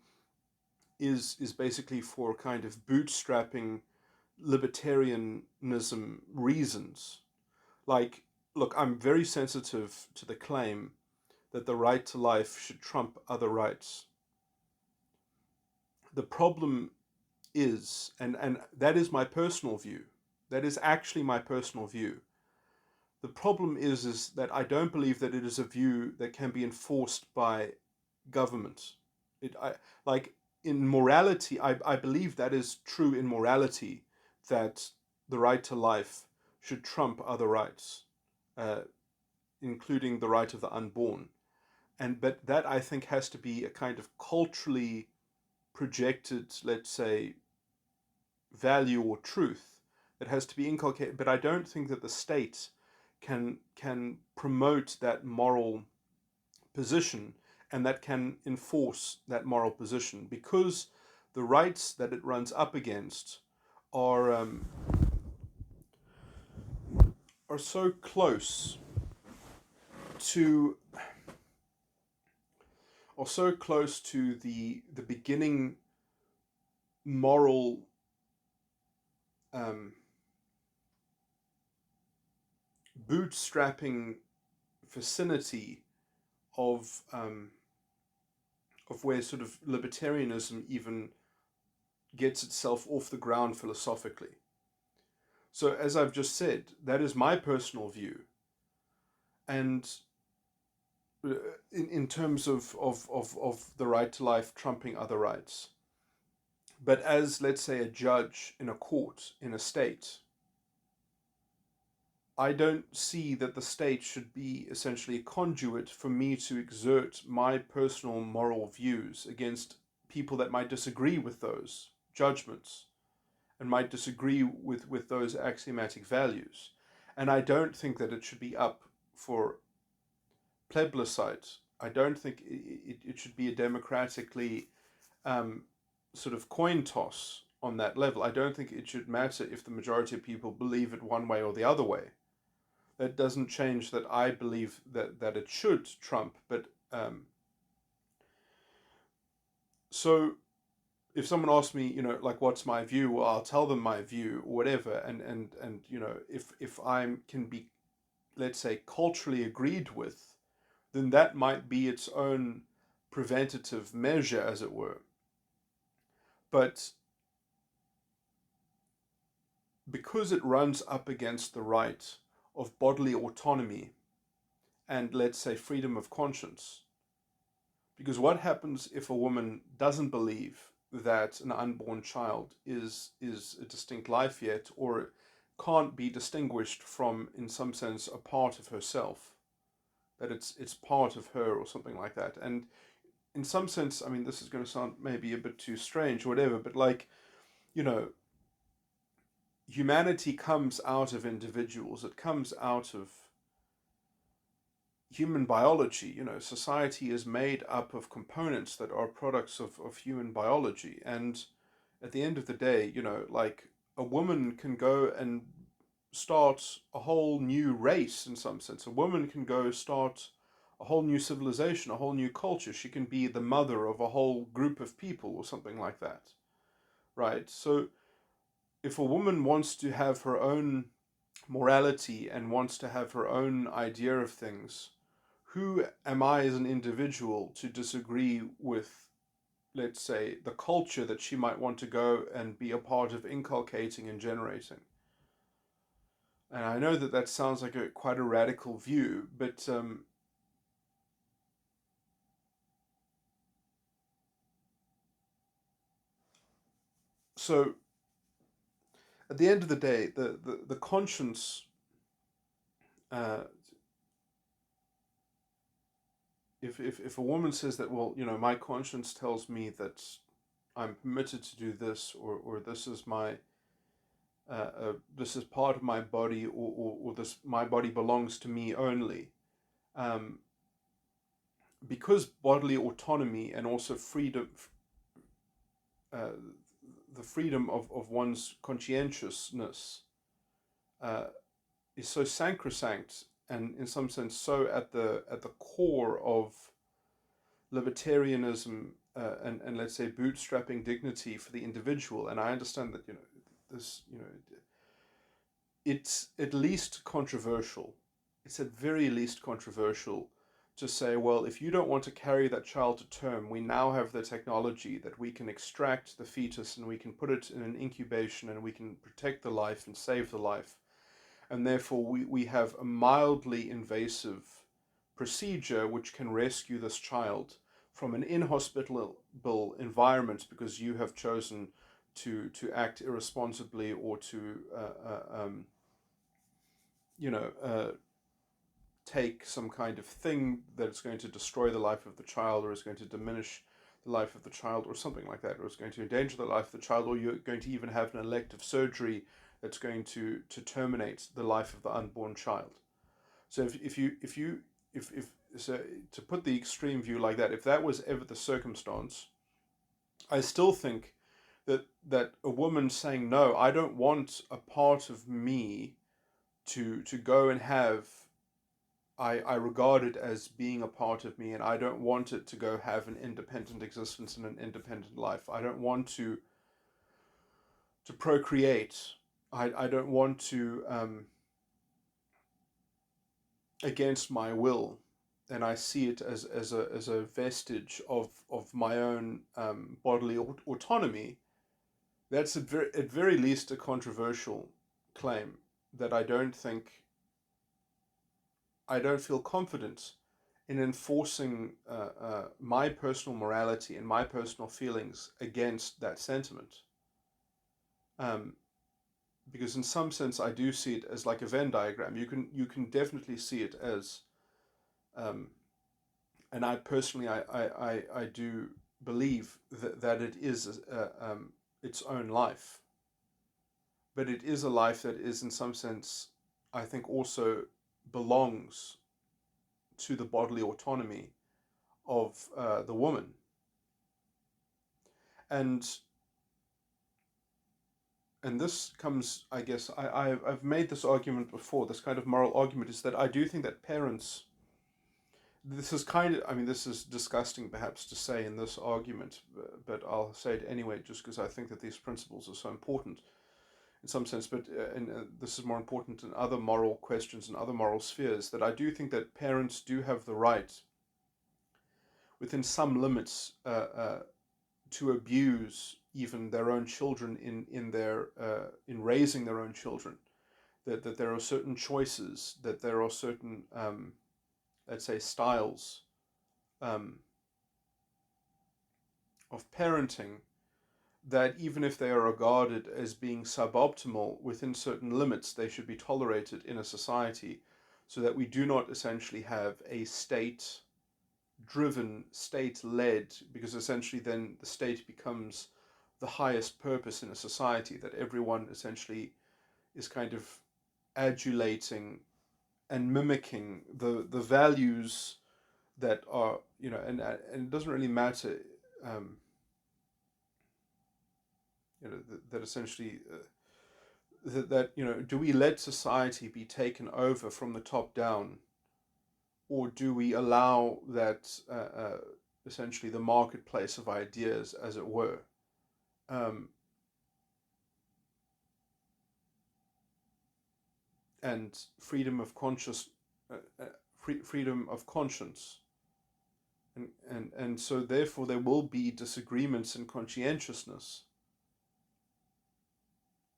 is basically for kind of bootstrapping libertarianism reasons. Like, look, I'm very sensitive to the claim that the right to life should trump other rights. The problem is, and that is my personal view, that is actually my personal view. The problem is that I don't believe that it is a view that can be enforced by government. I like, in morality, I believe that is true in morality, that the right to life should trump other rights, uh, including the right of the unborn. But that, I think, has to be a kind of culturally projected, let's say, value or truth that has to be inculcated. But I don't think that the state can promote that moral position, and that can enforce that moral position, because the rights that it runs up against are um, are so close to the beginning moral, um, bootstrapping vicinity of where sort of libertarianism even gets itself off the ground philosophically. So, as I've just said, that is my personal view. And in terms of the right to life trumping other rights. But as, let's say, a judge in a court in a state, I don't see that the state should be essentially a conduit for me to exert my personal moral views against people that might disagree with those judgments and might disagree with those axiomatic values. And I don't think that it should be up for plebiscite. I don't think it should be a democratically, um, sort of coin toss on that level. I don't think it should matter if the majority of people believe it one way or the other way. That doesn't change that I believe that it should trump. But so if someone asks me, like, what's my view, well, I'll tell them my view or whatever. And if I can be, let's say, culturally agreed with, then that might be its own preventative measure, as it were. But because it runs up against the right of bodily autonomy and, let's say, freedom of conscience, because what happens if a woman doesn't believe that an unborn child is a distinct life yet, or can't be distinguished from, in some sense, a part of herself, that it's part of her or something like that. And in some sense, I mean, this is going to sound maybe a bit too strange or whatever, but like, you know, humanity comes out of individuals. It comes out of human biology. You know, society is made up of components that are products of human biology. And at the end of the day, you know, like a woman can go and start a whole new race in some sense. A woman can go start a whole new civilization, a whole new culture. She can be the mother of a whole group of people or something like that, right? So if a woman wants to have her own morality and wants to have her own idea of things, who am I as an individual to disagree with, let's say, the culture that she might want to go and be a part of inculcating and generating? And I know that that sounds like quite a radical view, but so at the end of the day, the conscience, uh, if a woman says that, well, you know, my conscience tells me that I'm permitted to do this, or this is part of my body, or this my body belongs to me only, um, because bodily autonomy and also freedom, uh, the freedom of one's conscientiousness, uh, is so sacrosanct and in some sense so at the core of libertarianism, and let's say bootstrapping dignity for the individual. And I understand that, you know, this, you know, it's at least controversial. It's at very least controversial to say, well, if you don't want to carry that child to term, we now have the technology that we can extract the fetus and we can put it in an incubation and we can protect the life and save the life. And therefore, we have a mildly invasive procedure which can rescue this child from an inhospitable environment because you have chosen to act irresponsibly or to you know, take some kind of thing that is going to destroy the life of the child or is going to diminish the life of the child or something like that, or is going to endanger the life of the child, or you're going to even have an elective surgery that's going to terminate the life of the unborn child. So if so, to put the extreme view like that, if that was ever the circumstance, I still think that a woman saying no, I don't want a part of me to go and have, I regard it as being a part of me, and I don't want it to go have an independent existence and an independent life. I don't want to procreate. I don't want to, against my will, and I see it as a vestige of my own bodily autonomy. That's at very least a controversial claim that I don't feel confident in enforcing my personal morality and my personal feelings against that sentiment. Um, because in some sense, I do see it as like a Venn diagram. You can definitely see it as, um, and I personally I do believe that it is its own life, but it is a life that is in some sense, I think, also belongs to the bodily autonomy of the woman. And this comes, I guess, I've made this argument before. This kind of moral argument is that I do think that parents. This is kind of, I mean, this is disgusting perhaps to say in this argument, but I'll say it anyway, just because I think that these principles are so important in some sense. But and this is more important in other moral questions and other moral spheres. That I do think that parents do have the right, within some limits, to abuse even their own children in their in raising their own children. That there are certain choices, that there are certain let's say styles um, of parenting that even if they are regarded as being suboptimal within certain limits, they should be tolerated in a society, so that we do not essentially have a state driven, state led, because essentially then the state becomes the highest purpose in a society, that everyone essentially is kind of adulating and mimicking the values that are, and it doesn't really matter, um, that essentially, that do we let society be taken over from the top down, or do we allow that, essentially the marketplace of ideas, as it were, um, and freedom of uh, uh, freedom of conscience, and so therefore there will be disagreements in conscientiousness,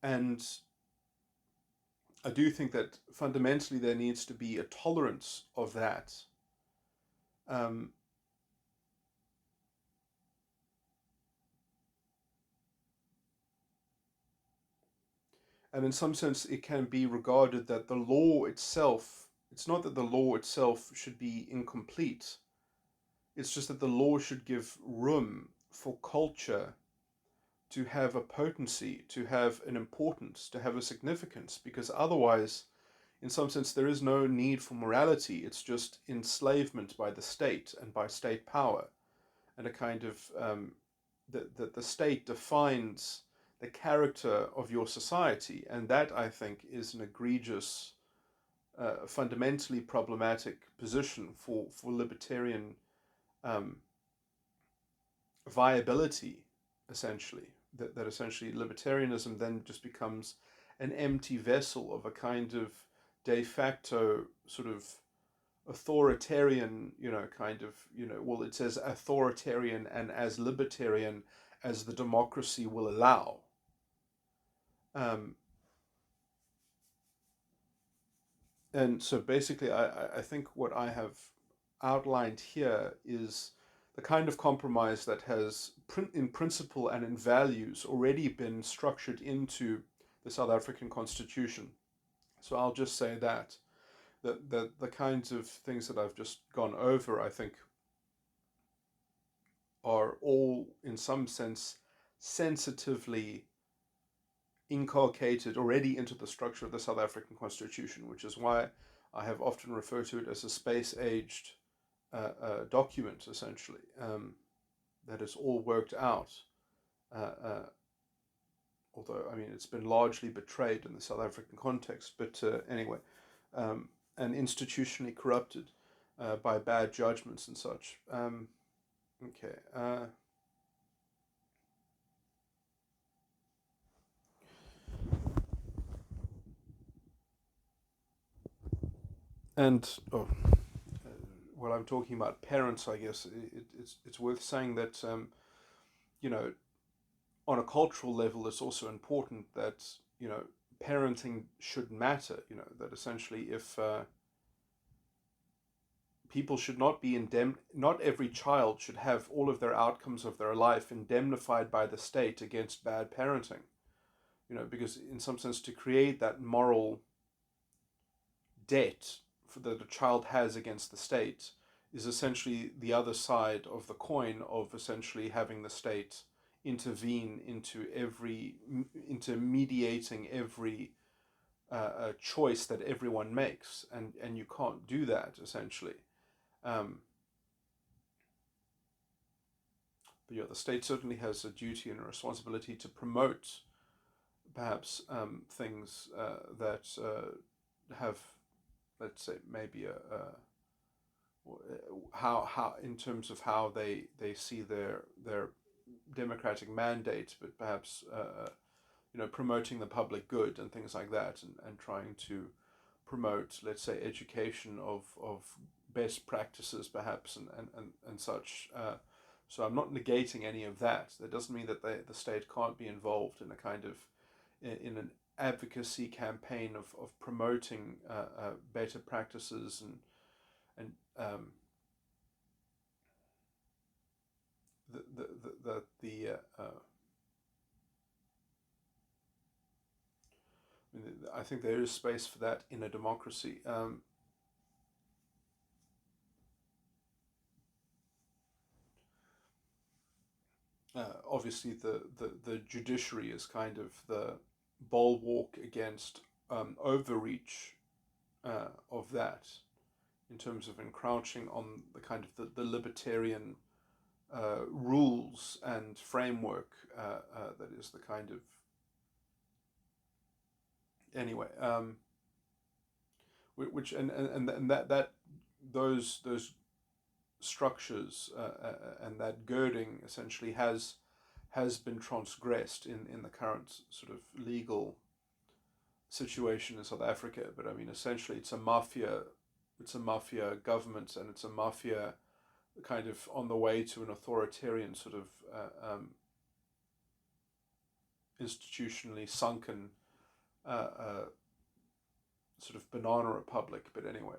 and I do think that fundamentally there needs to be a tolerance of that. Um, and in some sense, it can be regarded that the law itself, it's not that the law itself should be incomplete, it's just that the law should give room for culture to have a potency, to have an importance, to have a significance, because otherwise, in some sense, there is no need for morality. It's just enslavement by the state and by state power, and a kind of, that the state defines the character of your society, and that I think is an egregious, fundamentally problematic position for libertarian, um, viability, essentially. That essentially libertarianism then just becomes an empty vessel of a kind of de facto sort of authoritarian, kind of, well, it says authoritarian and as libertarian as the democracy will allow. Um, and so basically, I think what I have outlined here is the kind of compromise that has, in principle and in values, already been structured into the South African Constitution. So I'll just say that the kinds of things that I've just gone over, I think, are all, in some sense, sensitively inculcated already into the structure of the South African Constitution, which is why I have often referred to it as a space aged, document, essentially, that is all worked out. Uh, uh, Although, I mean, it's been largely betrayed in the South African context, but anyway, um, and institutionally corrupted, by bad judgments and such. Okay. And while I'm talking about parents, I guess it's worth saying that, you know on a cultural level, it's also important that, parenting should matter. That essentially, if people should not be not every child should have all of their outcomes of their life indemnified by the state against bad parenting. Because in some sense, to create that moral debt that a child has against the state is essentially the other side of the coin of essentially having the state intervene into mediating every, choice that everyone makes, and you can't do that, essentially. um, but yeah, the state certainly has a duty and a responsibility to promote, perhaps, things, that have, let's say, maybe how in terms of how they see their democratic mandate, but perhaps, promoting the public good and things like that, and trying to promote, let's say, education of best practices, perhaps, and such. So I'm not negating any of that. That doesn't mean that the state can't be involved in a kind of, in an advocacy campaign of promoting, better practices, and the think there is space for that in a democracy. Obviously, the judiciary is kind of the bulwark against overreach of that, in terms of encroaching on the kind of the libertarian rules and framework that is the kind of anyway. Which and that those structures and that girding essentially has been transgressed in the current sort of legal situation in South Africa. But I mean, essentially, it's a mafia government, and it's a mafia kind of on the way to an authoritarian sort of institutionally sunken uh, uh, sort of banana republic. But anyway,